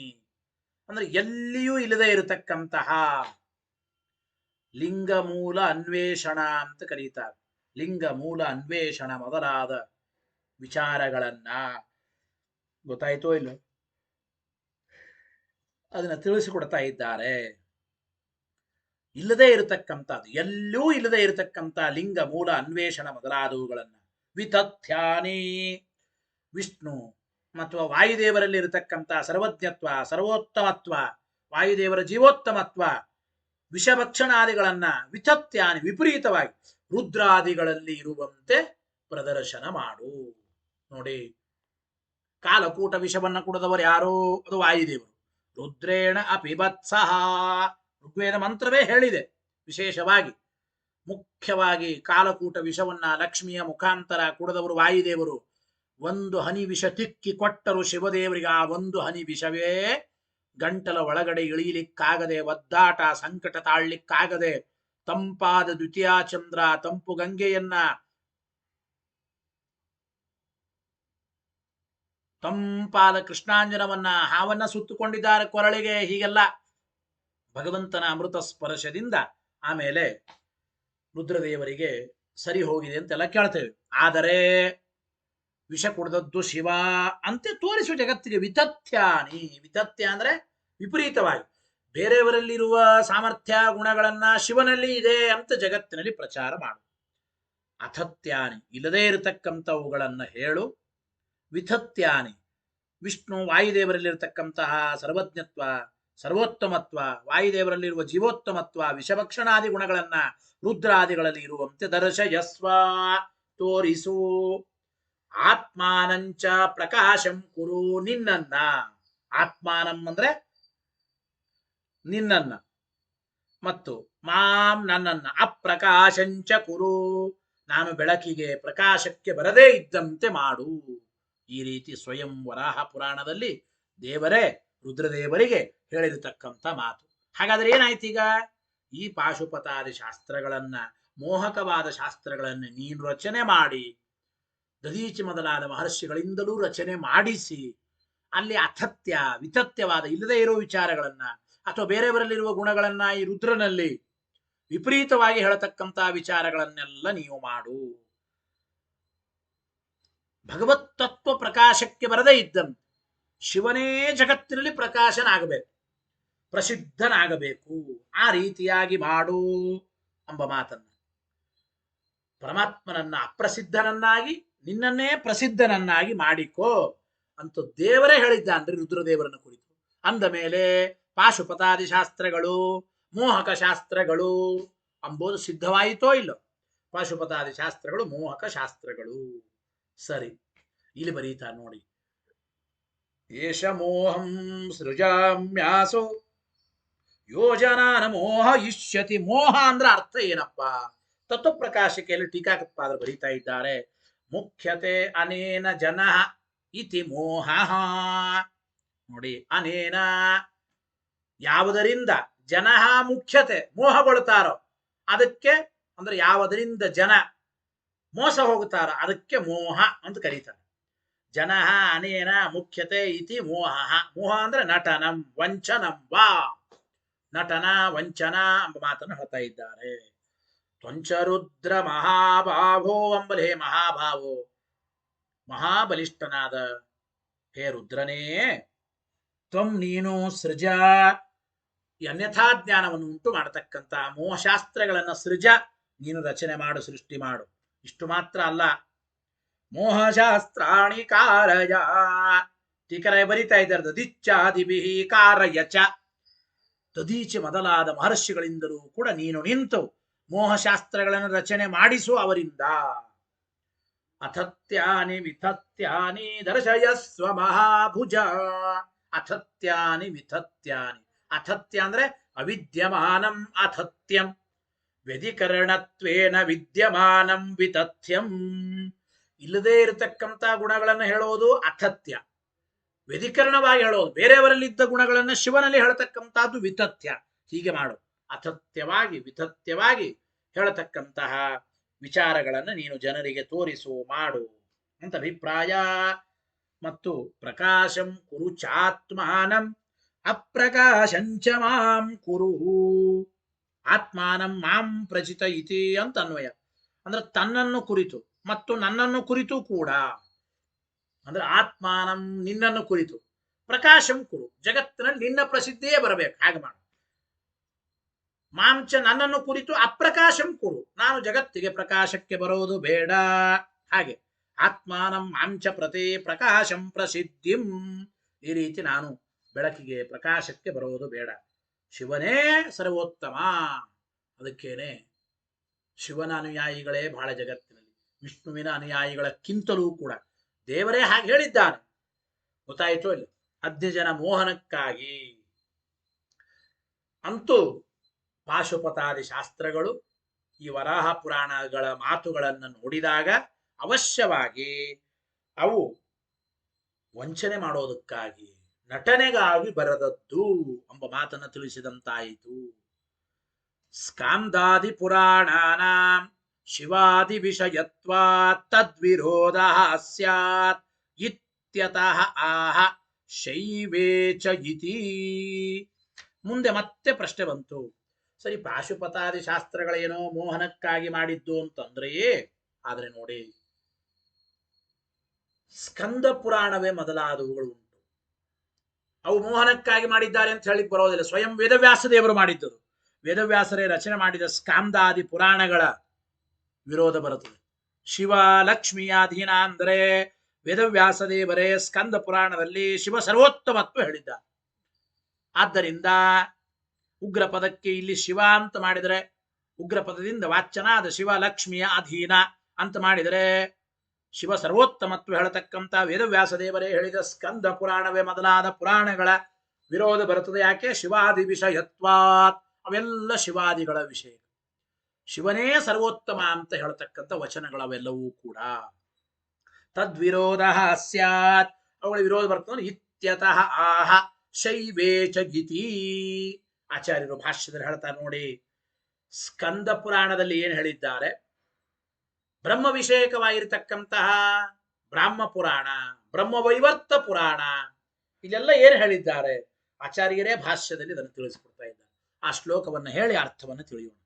ಅಂದ್ರೆ ಎಲ್ಲಿಯೂ ಇಲ್ಲದೆ ಇರತಕ್ಕಂತಹ ಲಿಂಗ ಮೂಲ ಅನ್ವೇಷಣ ಅಂತ ಕರೀತಾರೆ. ಲಿಂಗ ಮೂಲ ಅನ್ವೇಷಣ ಮೊದಲಾದ ವಿಚಾರಗಳನ್ನ, ಗೊತ್ತಾಯ್ತೋ ಇಲ್ಲ, ಅದನ್ನ ತಿಳಿಸಿಕೊಡ್ತಾ ಇದ್ದಾರೆ. ಇಲ್ಲದೆ ಇರತಕ್ಕಂಥದ್ದು, ಎಲ್ಲೂ ಇಲ್ಲದೆ ಇರತಕ್ಕಂಥ ಲಿಂಗ ಮೂಲ ಅನ್ವೇಷಣ ಮೊದಲಾದವುಗಳನ್ನ ವಿತಥ್ಯಾನಿ. ವಿಷ್ಣು ಮತ್ತು ವಾಯುದೇವರಲ್ಲಿ ಇರತಕ್ಕಂಥ ಸರ್ವಜ್ಞತ್ವ, ಸರ್ವೋತ್ತಮತ್ವ, ವಾಯುದೇವರ ಜೀವೋತ್ತಮತ್ವ, ವಿಷಭಕ್ಷಣಾದಿಗಳನ್ನ ವಿತಥ್ಯಾನಿ ವಿಪರೀತವಾಗಿ ರುದ್ರಾದಿಗಳಲ್ಲಿ ಇರುವಂತೆ ಪ್ರದರ್ಶನ ಮಾಡು. ನೋಡಿ, ಕಾಲಕೂಟ ವಿಷವನ್ನ ಕುಡಿದವರು ಯಾರೋ? ಅದು ವಾಯುದೇವರು. ರುದ್ರೇಣ ಅಪಿಬತ್ಸಹ ಋಗ್ವೇದ ಮಂತ್ರವೇ ಹೇಳಿದೆ. ವಿಶೇಷವಾಗಿ ಮುಖ್ಯವಾಗಿ ಕಾಲಕೂಟ ವಿಷವನ್ನ ಲಕ್ಷ್ಮಿಯ ಮುಖಾಂತರ ಕುಡಿದವರು ವಾಯುದೇವರು. ಒಂದು ಹನಿ ವಿಷ ತಿಕ್ಕಿ ಕೊಟ್ಟರು ಶಿವದೇವರಿಗೆ. ಆ ಒಂದು ಹನಿ ವಿಷವೇ ಗಂಟಲ ಒಳಗಡೆ ಇಳಿಯಲಿಕ್ಕಾಗದೆ, ಒದ್ದಾಟ ಸಂಕಟ ತಾಳ್ಲಿಕ್ಕಾಗದೆ, ತಂಪಾದ ದ್ವಿತೀಯ ಚಂದ್ರ ತಂಪು ಗಂಗೆಯನ್ನ, ತಂಪಾದ ಕೃಷ್ಣಾಂಜನವನ್ನ, ಹಾವನ್ನ ಸುತ್ತುಕೊಂಡಿದ್ದಾರೆ ಕೊರಳಿಗೆ. ಹೀಗೆಲ್ಲ ಭಗವಂತನ ಅಮೃತ ಸ್ಪರ್ಶದಿಂದ ಆಮೇಲೆ ರುದ್ರದೇವರಿಗೆ ಸರಿ ಹೋಗಿದೆ ಅಂತೆಲ್ಲ ಕೇಳ್ತೇವೆ. ಆದರೆ ವಿಷ ಕುಡಿದದ್ದು ಶಿವ ಅಂತೆ ತೋರಿಸುವ ಜಗತ್ತಿಗೆ ವಿತಥ್ಯಾನಿ. ವಿತಥ್ಯ ಅಂದ್ರೆ ವಿಪರೀತವಾಗಿ ಬೇರೆಯವರಲ್ಲಿರುವ ಸಾಮರ್ಥ್ಯ ಗುಣಗಳನ್ನ ಶಿವನಲ್ಲಿ ಇದೆ ಅಂತ ಜಗತ್ತಿನಲ್ಲಿ ಪ್ರಚಾರ ಮಾಡು. ಅಥತ್ಯಾನಿ ಇಲ್ಲದೇ ಇರತಕ್ಕಂಥವುಗಳನ್ನ ಹೇಳು. ವಿಥತ್ಯಾನಿ ವಿಷ್ಣು ವಾಯುದೇವರಲ್ಲಿರತಕ್ಕಂತಹ ಸರ್ವಜ್ಞತ್ವ ಸರ್ವೋತ್ತಮತ್ವ, ವಾಯುದೇವರಲ್ಲಿರುವ ಜೀವೋತ್ತಮತ್ವ, ವಿಷಭಕ್ಷಣಾದಿ ಗುಣಗಳನ್ನ ರುದ್ರಾದಿಗಳಲ್ಲಿ ಇರುವಂತೆ ದರ್ಶಯಸ್ವ ತೋರಿಸು. ಆತ್ಮಾನಂಚ ಪ್ರಕಾಶಂ ಕುರು ನಿನ್ನನ್ನ. ಆತ್ಮಾನಂ ಅಂದ್ರೆ ನಿನ್ನನ್ನ, ಮತ್ತು ಮಾಂ ನನ್ನನ್ನ. ಅಪ್ರಕಾಶಂಚ ಕುರು ನಾನು ಬೆಳಕಿಗೆ ಪ್ರಕಾಶಕ್ಕೆ ಬರದೇ ಇದ್ದಂತೆ ಮಾಡು. ಈ ರೀತಿ ಸ್ವಯಂ ವರಾಹ ಪುರಾಣದಲ್ಲಿ ದೇವರೇ ರುದ್ರದೇವರಿಗೆ ಹೇಳಿರತಕ್ಕಂಥ ಮಾತು. ಹಾಗಾದ್ರೆ ಏನಾಯ್ತೀಗ? ಈ ಪಾಶುಪತಾದಿ ಶಾಸ್ತ್ರಗಳನ್ನ, ಮೋಹಕವಾದ ಶಾಸ್ತ್ರಗಳನ್ನ ನೀನು ರಚನೆ ಮಾಡಿ, ದದೀಚಿ ಮೊದಲಾದ ಮಹರ್ಷಿಗಳಿಂದಲೂ ರಚನೆ ಮಾಡಿಸಿ, ಅಲ್ಲಿ ಅಥತ್ಯ ವಿತಥ್ಯವಾದ ಇಲ್ಲದೇ ಇರೋ ವಿಚಾರಗಳನ್ನ ಅಥವಾ ಬೇರೆಯವರಲ್ಲಿರುವ ಗುಣಗಳನ್ನ ಈ ರುದ್ರನಲ್ಲಿ ವಿಪರೀತವಾಗಿ ಹೇಳತಕ್ಕಂತಹ ವಿಚಾರಗಳನ್ನೆಲ್ಲ ನೀವು ಮಾಡು. ಭಗವತ್ ತತ್ವ ಪ್ರಕಾಶಕ್ಕೆ ಬರದೇ ಇದ್ದಂತೆ ಶಿವನೇ ಜಗತ್ತಿನಲ್ಲಿ ಪ್ರಕಾಶನಾಗಬೇಕು, ಪ್ರಸಿದ್ಧನಾಗಬೇಕು. ಆ ರೀತಿಯಾಗಿ ಮಾಡು ಎಂಬ ಮಾತನ್ನ ಪರಮಾತ್ಮನನ್ನ ಅಪ್ರಸಿದ್ಧನನ್ನಾಗಿ ನಿನ್ನನ್ನೇ ಪ್ರಸಿದ್ಧನನ್ನಾಗಿ ಮಾಡಿಕೋ ಅಂತ ದೇವರೇ ಹೇಳಿದ್ದಾನ್ರಿ ರುದ್ರದೇವರನ್ನ ಕುರಿತು. ಅಂದ ಮೇಲೆ ಪಾಶುಪತಾದಿ ಶಾಸ್ತ್ರಗಳು, ಮೋಹಕ ಶಾಸ್ತ್ರಗಳು ಅಂಬೋದು ಸಿದ್ಧವಾಯಿತೋ ಇಲ್ಲೋ? ಪಾಶುಪತಾದಿ ಶಾಸ್ತ್ರಗಳು ಮೋಹಕ ಶಾಸ್ತ್ರಗಳು. ಸರಿ, ಇಲ್ಲಿ ಬರೀತಾ ನೋಡಿ. ಏಷ ಮೋಹಂ ಸೃಜಾಮ್ಯಾಸೋ ಯೋಜನಾನ ಮೋಹ ಇಷ್ಯತಿ. ಮೋಹ ಅಂದ್ರೆ ಅರ್ಥ ಏನಪ್ಪ? ತತ್ವಪ್ರಕಾಶಿಕೆಯಲ್ಲಿ ಟೀಕಾಕೃತ್ಪಾದರು ಬರೀತಾ ಇದ್ದಾರೆ. ಮುಖ್ಯತೆ ಅನೇನ ಜನ ಇತಿ ಮೋಹ. ನೋಡಿ, ಅನೇನ ಯಾವುದರಿಂದ ಜನ ಮುಖ್ಯತೆ ಮೋಹಗೊಳ್ತಾರೋ ಅದಕ್ಕೆ, ಅಂದ್ರೆ ಯಾವುದರಿಂದ ಜನ ಮೋಸ ಹೋಗುತ್ತಾರೋ ಅದಕ್ಕೆ ಮೋಹ ಅಂತ ಕರೀತಾರೆ. ಜನ ಅನೇನ ಮುಖ್ಯತೆ ಇತಿ ಮೋಹ. ಮೋಹ ಅಂದ್ರೆ ನಟನಂ ವಂಚನಂ ವಾ. ನಟನ ವಂಚನ ಎಂಬ ಮಾತನ್ನು ಹೇಳ್ತಾ ಇದ್ದಾರೆ. ತ್ವಂಚರುದ್ರ ಮಹಾಭಾವೋ ಅಂಬಲೆ. ಹೇ ಮಹಾಭಾವೋ, ಮಹಾಬಲಿಷ್ಠನಾದ ಹೇ ರುದ್ರನೇ, ತ್ವಂ ನೀನು ಸೃಜ ಈ ಅನ್ಯಥಾ ಜ್ಞಾನವನ್ನು ಉಂಟು ಮಾಡತಕ್ಕಂತ ಮೋಹಶಾಸ್ತ್ರಗಳನ್ನ ಸೃಜ, ನೀನು ರಚನೆ ಮಾಡು, ಸೃಷ್ಟಿ ಮಾಡು. ಇಷ್ಟು ಮಾತ್ರ ಅಲ್ಲ, ಮೋಹಶಾಸ್ತ್ರಾಣಿ ಕಾರಯ. ಟೀಕರಾಯ ಬರಿತಾ ಇದ್ದಾರೆ, ದದಿಚ್ಚಾದಿಭಿ ಕಾರಯಚ. ದದೀಚಿ ಮೊದಲಾದ ಮಹರ್ಷಿಗಳಿಂದಲೂ ಕೂಡ ನೀನು ನಿಂತು ಮೋಹಶಾಸ್ತ್ರಗಳನ್ನು ರಚನೆ ಮಾಡಿಸು ಅವರಿಂದ. ಅಥತ್ಯಾನಿ ವಿಥತ್ಯಾನಿ ದರ್ಶಯಸ್ವ ಮಹಾಭುಜ. ಅಥತ್ಯಾನಿ ವಿಥತ್ಯಾನಿ. ಅಥತ್ಯ ಅಂದ್ರೆ ಅವಿದ್ಯಮಾನಂ ಅಥತ್ಯಂ, ವ್ಯಧಿಕರಣತ್ವೇನ ವಿದ್ಯಮಾನಂ ವಿತಥ್ಯಂ. ಇಲ್ಲದೇ ಇರತಕ್ಕಂತ ಗುಣಗಳನ್ನು ಹೇಳೋದು ಅಥತ್ಯ, ವ್ಯಧಿಕರಣವಾಗಿ ಹೇಳೋದು ಬೇರೆಯವರಲ್ಲಿದ್ದ ಗುಣಗಳನ್ನು ಶಿವನಲ್ಲಿ ಹೇಳತಕ್ಕಂತಹದ್ದು ವಿತಥ್ಯ. ಹೀಗೆ ಮಾಡು, ಅಥತ್ಯವಾಗಿ ವಿತಥ್ಯವಾಗಿ ಹೇಳತಕ್ಕಂತಹ ವಿಚಾರಗಳನ್ನು ನೀನು ಜನರಿಗೆ ತೋರಿಸು, ಮಾಡು ಅಂತ ಅಭಿಪ್ರಾಯ. ಮತ್ತು ಪ್ರಕಾಶಂ ಕುರು ಚಾತ್ಮಾನಂ ಅಪ್ರಕಾಶಂಚ ಮಾಂ ಕುರು. ಆತ್ಮಾನಂ ಮಾಂ ಪ್ರಚಿತ ಇತಿ ಅಂತ ಅನ್ವಯ. ಅಂದ್ರೆ ತನ್ನನ್ನು ಕುರಿತು ಮತ್ತು ನನ್ನನ್ನು ಕುರಿತು ಕೂಡ, ಅಂದ್ರೆ ಆತ್ಮಾನಂ ನಿನ್ನನ್ನು ಕುರಿತು, ಪ್ರಕಾಶಂ ಕುರು ಜಗತ್ತಿನಲ್ಲಿ ನಿನ್ನ ಪ್ರಸಿದ್ಧಿಯೇ ಬರಬೇಕು, ಹಾಗೆ ಮಾಡು. ಮಾಂಚ ನನ್ನನ್ನು ಕುರಿತು ಅಪ್ರಕಾಶಂ ಕುರು, ನಾನು ಜಗತ್ತಿಗೆ ಪ್ರಕಾಶಕ್ಕೆ ಬರೋದು ಬೇಡ. ಹಾಗೆ ಆತ್ಮಾನಂ ಮಾಂಚ ಪ್ರತಿ ಪ್ರಕಾಶಂ ಪ್ರಸಿದ್ಧಿಂ. ಈ ರೀತಿ ನಾನು ಬೆಳಕಿಗೆ ಪ್ರಕಾಶಕ್ಕೆ ಬರೋದು ಬೇಡ. ಶಿವನೇ ಸರ್ವೋತ್ತಮ. ಅದಕ್ಕೇನೆ ಶಿವನ ಅನುಯಾಯಿಗಳೇ ಬಹಳ ಜಗತ್ತಿನಲ್ಲಿ, ವಿಷ್ಣುವಿನ ಅನುಯಾಯಿಗಳಕ್ಕಿಂತಲೂ ಕೂಡ ದೇವರೇ ಹಾಗೆ ಹೇಳಿದ್ದಾನೆ. ಗೊತ್ತಾಯಿತೋ ಇಲ್ಲ? 10 ಜನ ಮೋಹನಕ್ಕಾಗಿ. ಅಂತೂ ಪಾಶುಪತಾದಿ ಶಾಸ್ತ್ರಗಳು ಈ ವರಾಹ ಪುರಾಣಗಳ ಮಾತುಗಳನ್ನು ನೋಡಿದಾಗ ಅವಶ್ಯವಾಗಿ ಅವು ವಂಚನೆ ಮಾಡೋದಕ್ಕಾಗಿ, ನಟನೆಗಾಗಿ ಬರದದ್ದು ಎಂಬ ಮಾತನ್ನು ತಿಳಿಸಿದಂತಾಯಿತು. ಸ್ಕಾಂದಾದಿ ಪುರಾಣಾನಾಂ ಶಿವಾದಿ ವಿಷಯತ್ವಾತ್ ತದ್ವಿರೋಧ ಸ್ಯಾತ್ ಇತ್ಯತಃ ಆಹ ಶೈವೇಚ ಇತಿ. ಮುಂದೆ ಮತ್ತೆ ಪ್ರಶ್ನೆ ಬಂತು, ಸರಿ, ಪಾಶುಪತಾದಿ ಶಾಸ್ತ್ರಗಳೇನೋ ಮೋಹನಕ್ಕಾಗಿ ಮಾಡಿದ್ದು ಅಂತಂದ್ರೆ, ಆದ್ರೆ ನೋಡಿ, ಸ್ಕಂದ ಪುರಾಣವೇ ಮೊದಲಾದವುಗಳು ಉಂಟು. ಅವು ಮೋಹನಕ್ಕಾಗಿ ಮಾಡಿದ್ದಾರೆ ಅಂತ ಹೇಳಿಕ್ ಬರೋದಿಲ್ಲ. ಸ್ವಯಂ ವೇದವ್ಯಾಸ ದೇವರು ಮಾಡಿದ್ದರು. ವೇದವ್ಯಾಸರೇ ರಚನೆ ಮಾಡಿದ ಸ್ಕಾಂದಾದಿ ಪುರಾಣಗಳ ವಿರೋಧ ಬರುತ್ತದೆ. ಶಿವ ಲಕ್ಷ್ಮಿಯ ಅಧೀನ ಅಂದರೆ ವೇದವ್ಯಾಸ ದೇವರೇ ಸ್ಕಂದ ಪುರಾಣದಲ್ಲಿ ಶಿವ ಸರ್ವೋತ್ತಮತ್ವ ಹೇಳಿದ್ದಾರೆ. ಆದ್ದರಿಂದ ಉಗ್ರ ಪದಕ್ಕೆ ಇಲ್ಲಿ ಶಿವ ಅಂತ ಮಾಡಿದರೆ, ಉಗ್ರ ಪದದಿಂದ ವಾಚ್ಯನಾದ ಶಿವ ಲಕ್ಷ್ಮಿಯ ಅಧೀನ ಅಂತ ಮಾಡಿದರೆ ಶಿವ ಸರ್ವೋತ್ತಮತ್ವ ಹೇಳತಕ್ಕಂಥ ವೇದವ್ಯಾಸ ದೇವರೇ ಹೇಳಿದ ಸ್ಕಂದ ಪುರಾಣವೇ ಮೊದಲಾದ ಪುರಾಣಗಳ ವಿರೋಧ ಬರುತ್ತದೆ. ಯಾಕೆ? ಶಿವಾದಿ ವಿಷಯತ್ವಾತ್, ಅವೆಲ್ಲ ಶಿವಾದಿಗಳ ವಿಷಯ. ಶಿವನೇ ಸರ್ವೋತ್ತಮ ಅಂತ ಹೇಳತಕ್ಕಂಥ ವಚನಗಳವೆಲ್ಲವೂ ಕೂಡ ತದ್ವಿರೋಧ ಸ್ಯಾತ್, ಅವುಗಳ ವಿರೋಧ ಬರ್ತದೆ. ಇತ್ಯತಃ ಆಹ ಶೈವೇ ಚ ಗಿತಿ. ಆಚಾರ್ಯರು ಭಾಷ್ಯದಲ್ಲಿ ಹೇಳ್ತಾರೆ ನೋಡಿ, ಸ್ಕಂದ ಪುರಾಣದಲ್ಲಿ ಏನು ಹೇಳಿದ್ದಾರೆ, ಬ್ರಹ್ಮ ವಿಷಯಕವಾಗಿರತಕ್ಕಂತಹ ಬ್ರಾಹ್ಮ ಪುರಾಣ, ಬ್ರಹ್ಮವೈವರ್ತ ಪುರಾಣ, ಇಲ್ಲೆಲ್ಲ ಏನು ಹೇಳಿದ್ದಾರೆ ಆಚಾರ್ಯರೇ ಭಾಷ್ಯದಲ್ಲಿ ಅದನ್ನು ತಿಳಿಸಿಕೊಡ್ತಾ ಇದ್ದಾರೆ. ಆ ಶ್ಲೋಕವನ್ನು ಹೇಳಿ ಅರ್ಥವನ್ನು ತಿಳಿಯೋಣ.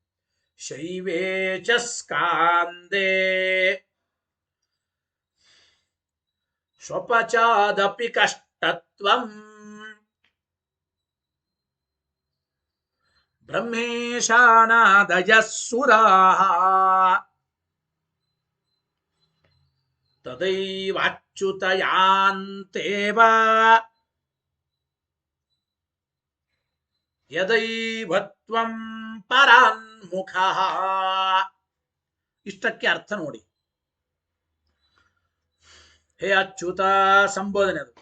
ಶೈವೇ ಚ ಸ್ಕಾಂದೇ ಸ್ವಪಚಾದಪಿ ಕಷ್ಟತ್ವಂ ಬ್ರಹ್ಮೇಶಾನಾದಯ ಸುರಾಃ ತದೈವಾಚ್ಯುತಯಾಂತೇವ ಯದೈವತ್ವಂ ಪರಾನ್ಮುಖಃ. ಇಷ್ಟಕ್ಕೆ ಅರ್ಥ ನೋಡಿ. ಹೇ ಅಚ್ಯುತ ಸಂಬೋಧನೆ ಅದು.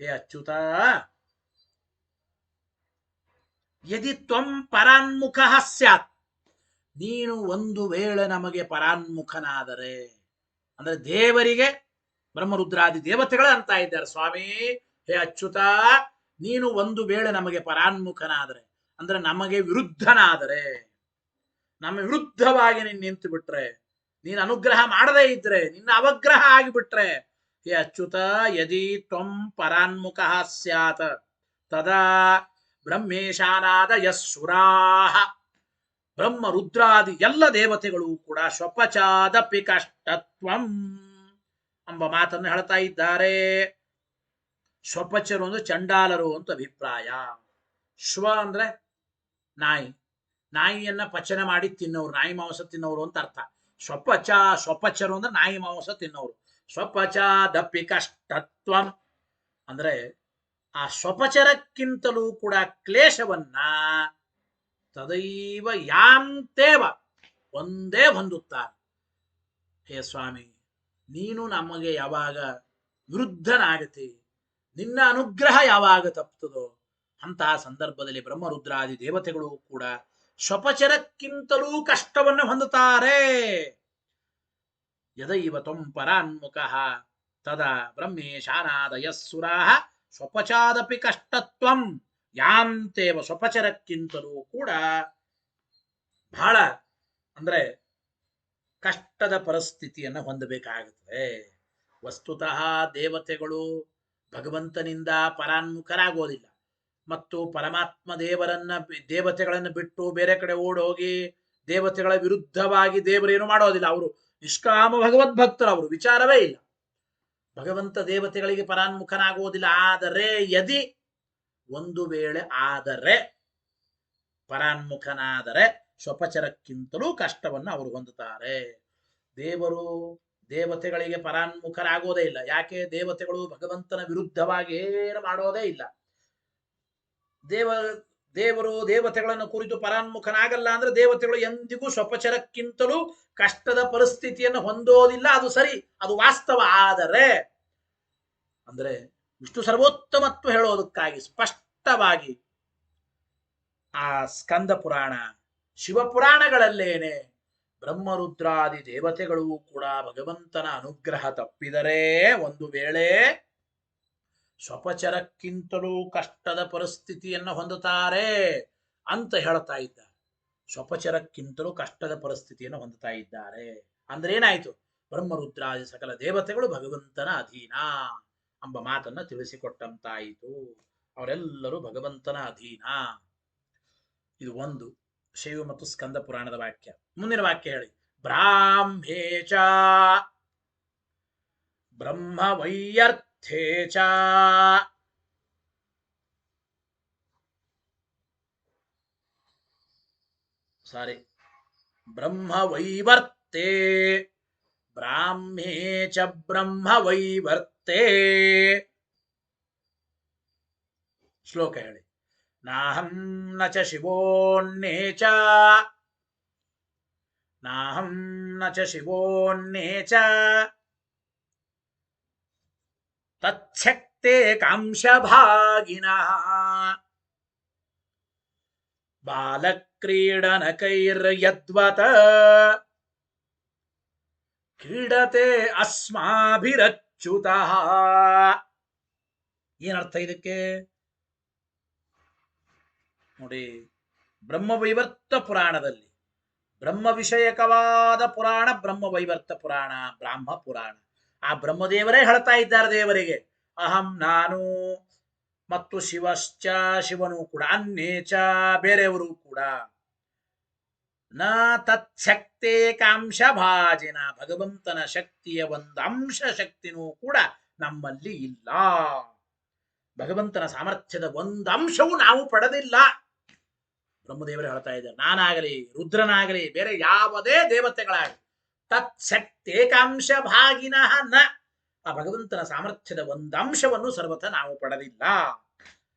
ಹೇ ಅಚ್ಯುತ, ಯದಿ ತ್ವಂ ಪರಾನ್ಮುಖಃ ಸ್ಯಾತ್, ನೀನು ಒಂದು ವೇಳೆ ನಮಗೆ ಪರಾನ್ಮುಖನಾದರೆ, ಅಂದ್ರೆ ದೇವರಿಗೆ ಬ್ರಹ್ಮರುದ್ರಾದಿ ದೇವತೆಗಳೇ ಅಂತ ಇದ್ದಾರೆ ಸ್ವಾಮಿ. ಹೇ ಅಚ್ಯುತ, ನೀನು ಒಂದು ವೇಳೆ ನಮಗೆ ಪರಾನ್ಮುಖನಾದರೆ, ಅಂದ್ರೆ ನಮಗೆ ವಿರುದ್ಧನಾದರೆ, ನಮ್ಮ ವಿರುದ್ಧವಾಗಿ ನೀನು ನಿಂತು ಬಿಟ್ರೆ, ನೀನು ಅನುಗ್ರಹ ಮಾಡದೇ ಇದ್ರೆ, ನಿನ್ನ ಅವಗ್ರಹ ಆಗಿಬಿಟ್ರೆ, ಹೇ ಅಚ್ಯುತ ಯದಿ ತ್ವಂ ಪರಾನ್ಮುಖಃ ಸ್ಯಾತ್ ತದಾ ಬ್ರಹ್ಮೇಶಾನಾದ ಯಸ್ಸುರಾಹ, ಬ್ರಹ್ಮ ರುದ್ರಾದಿ ಎಲ್ಲ ದೇವತೆಗಳು ಕೂಡ ಸ್ವಪಚಾದಪಿ ಕಷ್ಟತ್ವಂ ಎಂಬ ಮಾತನ್ನು ಹೇಳ್ತಾ ಇದ್ದಾರೆ. ಸ್ವಪಚರು ಅಂದ್ರೆ ಚಂಡಾಲರು ಅಂತ ಅಭಿಪ್ರಾಯ. ಶ್ವ ಅಂದ್ರೆ ನಾಯಿ, ನಾಯಿಯನ್ನ ಪಚನ ಮಾಡಿ ತಿನ್ನೋರು, ನಾಯಿ ಮಾಂಸ ತಿನ್ನೋರು ಅಂತ ಅರ್ಥ. ಸ್ವಪಚರು ಅಂದ್ರೆ ನಾಯಿ ಮಾಂಸ ತಿನ್ನೋರು. ಸ್ವಪಚಾದಪಿ ಕಷ್ಟತ್ವಂ ಅಂದ್ರೆ ಆ ಸ್ವಪಚರಕ್ಕಿಂತಲೂ ಕೂಡ ಕ್ಲೇಶವನ್ನ ತದೈವ ಯಾಂತೇವ ಒಂದೇ ಹೊಂದುತ್ತಾರೆ. ಹೇ ಸ್ವಾಮಿ, ನೀನು ನಮಗೆ ಯಾವಾಗ ವಿರುದ್ಧನಾಗತಿ, ನಿನ್ನ ಅನುಗ್ರಹ ಯಾವಾಗ ತಪ್ಪುತ್ತದೋ ಅಂತಹ ಸಂದರ್ಭದಲ್ಲಿ ಬ್ರಹ್ಮರುದ್ರಾದಿ ದೇವತೆಗಳು ಕೂಡ ಸ್ವಪಚರಕ್ಕಿಂತಲೂ ಕಷ್ಟವನ್ನು ಹೊಂದುತ್ತಾರೆ. ಯದೈವ ತ್ವಂ ಪರಾನ್ಮುಖಃ ತದಾ ಬ್ರಹ್ಮೇಶಾನಾದಯ ಸುರಾಃ ಸ್ವಪಚಾದಪಿ ಕಷ್ಟತ್ವಂ ಯಾಂತೇವ, ಸ್ವಪಚರಕ್ಕಿಂತಲೂ ಕೂಡ ಬಹಳ ಅಂದ್ರೆ ಕಷ್ಟದ ಪರಿಸ್ಥಿತಿಯನ್ನು ಹೊಂದಬೇಕಾಗುತ್ತದೆ. ವಸ್ತುತಃ ದೇವತೆಗಳು ಭಗವಂತನಿಂದ ಪರಾನ್ಮುಖರಾಗೋದಿಲ್ಲ, ಮತ್ತು ಪರಮಾತ್ಮ ದೇವತೆಗಳನ್ನು ಬಿಟ್ಟು ಬೇರೆ ಕಡೆ ಓಡೋಗಿ ದೇವತೆಗಳ ವಿರುದ್ಧವಾಗಿ ದೇವರೇನು ಮಾಡೋದಿಲ್ಲ. ಅವರು ನಿಷ್ಕಾಮ ಭಗವದ್ಭಕ್ತರು, ಅವರು ವಿಚಾರವೇ ಇಲ್ಲ. ಭಗವಂತ ದೇವತೆಗಳಿಗೆ ಪರಾನ್ಮುಖನಾಗುವುದಿಲ್ಲ. ಆದರೆ ಯದಿ ಒಂದು ವೇಳೆ ಆದರೆ ಪರಾನ್ಮುಖನಾದರೆ ಸ್ವಪಚರಕ್ಕಿಂತಲೂ ಕಷ್ಟವನ್ನು ಅವರು ಹೊಂದುತ್ತಾರೆ. ದೇವತೆಗಳಿಗೆ ಪರಾನ್ಮುಖರಾಗೋದೇ ಇಲ್ಲ. ಯಾಕೆ? ದೇವತೆಗಳು ಭಗವಂತನ ವಿರುದ್ಧವಾಗಿ ಏನು ಮಾಡೋದೇ ಇಲ್ಲ. ದೇವರು ದೇವತೆಗಳನ್ನು ಕುರಿತು ಪರಾನ್ಮುಖನಾಗಲ್ಲ ಅಂದ್ರೆ ದೇವತೆಗಳು ಎಂದಿಗೂ ಸ್ವಪಚರಕ್ಕಿಂತಲೂ ಕಷ್ಟದ ಪರಿಸ್ಥಿತಿಯನ್ನು ಹೊಂದೋದಿಲ್ಲ. ಅದು ಸರಿ, ಅದು ವಾಸ್ತವ. ಆದರೆ ಅಂದ್ರೆ ವಿಷ್ಣು ಸರ್ವೋತ್ತಮತ್ವ ಹೇಳೋದಕ್ಕಾಗಿ ಸ್ಪಷ್ಟವಾಗಿ ಆ ಸ್ಕಂದ ಪುರಾಣ, ಶಿವಪುರಾಣಗಳಲ್ಲೇನೆ ಬ್ರಹ್ಮರುದ್ರಾದಿ ದೇವತೆಗಳು ಕೂಡ ಭಗವಂತನ ಅನುಗ್ರಹ ತಪ್ಪಿದರೆ ಒಂದು ವೇಳೆ ಸ್ವಪಚರಕ್ಕಿಂತಲೂ ಕಷ್ಟದ ಪರಿಸ್ಥಿತಿಯನ್ನು ಹೊಂದುತ್ತಾರೆ ಅಂತ ಹೇಳ್ತಾ ಇದ್ದಾರೆ. ಸ್ವಪಚರಕ್ಕಿಂತಲೂ ಕಷ್ಟದ ಪರಿಸ್ಥಿತಿಯನ್ನು ಹೊಂದುತ್ತಾ ಇದ್ದಾರೆ ಅಂದ್ರೆ ಏನಾಯ್ತು? ಬ್ರಹ್ಮರುದ್ರಾದಿ ಸಕಲ ದೇವತೆಗಳು ಭಗವಂತನ ಅಧೀನ ಎಂಬ ಮಾತನ್ನ ತಿಳಿಸಿಕೊಟ್ಟಂತಾಯಿತು. ಅವರೆಲ್ಲರೂ ಭಗವಂತನ ಅಧೀನ. ಇದು ಒಂದು. ಶೈವ ಮತ್ತು ಸ್ಕಂದ ಪುರಾಣದ ವಾಕ್ಯ. ಮುಂದಿನ ವಾಕ್ಯ ಹೇಳಿ. ಬ್ರಾಹ್ಮೇಚ ಬ್ರಹ್ಮ ವೈಯರ್ಥೇಚ ಸಾರಿ ಬ್ರಹ್ಮ ವೈವರ್ತೆ ಬ್ರಾಹ್ಮೇ ಚ ಬ್ರಹ್ಮ ವೈವರ್ತೆ. ಶ್ಲೋಕ ಹೇಳಿ. ನಾಹಂ ನ ಚ ಶಿವೋನ್ನೇ ಚ ನಾಹಂ ನ ಚ ಶಿವೋನ್ನೇ ಚ ತಚ್ಛಕ್ತೆ ಕಾಂಶಭಾಗಿನಃ ಬಾಲಕ್ರೀಡನಕೈರ್ಯದ್ವತ ಕ್ರೀಡತೆ ಅಸ್ಮಾಭಿರಚ್ಯುತಃ. ಏನರ್ಥ ಇದಕ್ಕೆ ನೋಡಿ. ಬ್ರಹ್ಮವೈವರ್ತ ಪುರಾಣದಲ್ಲಿ ಬ್ರಹ್ಮ ವಿಷಯಕವಾದ ಪುರಾಣ ಬ್ರಹ್ಮವೈವರ್ತ ಪುರಾಣ, ಬ್ರಾಹ್ಮ ಪುರಾಣ. ಆ ಬ್ರಹ್ಮದೇವರೇ ಹೇಳ್ತಾ ಇದ್ದಾರೆ ದೇವರಿಗೆ, ಅಹಂ ನಾನು ಮತ್ತು ಶಿವಶ್ಚ ಶಿವನು ಕೂಡ, ಅನ್ನೇಚ ಬೇರೆಯವರು ಕೂಡ, ನ ತತ್ಶಕ್ತೆ ಕಾಂಶ ಭಾಜಿನ ಭಗವಂತನ ಶಕ್ತಿಯ ಒಂದು ಅಂಶ ಶಕ್ತಿನೂ ಕೂಡ ನಮ್ಮಲ್ಲಿ ಇಲ್ಲ. ಭಗವಂತನ ಸಾಮರ್ಥ್ಯದ ಒಂದು ಅಂಶವೂ ನಾವು ಪಡೆದಿಲ್ಲ. ಬ್ರಹ್ಮದೇವರೇ ಹೇಳ್ತಾ ಇದ್ದಾರೆ. ನಾನಾಗಲಿ ರುದ್ರನಾಗಲಿ ಬೇರೆ ಯಾವುದೇ ದೇವತೆಗಳಾಗಲಿ ತತ್ಶಕ್ತೇಕಾಂಶ ಭಾಗಿನಃ ನ, ಆ ಭಗವಂತನ ಸಾಮರ್ಥ್ಯದ ಒಂದು ಅಂಶವನ್ನು ಸರ್ವಥ ನಾವು ಪಡೆದಿಲ್ಲ.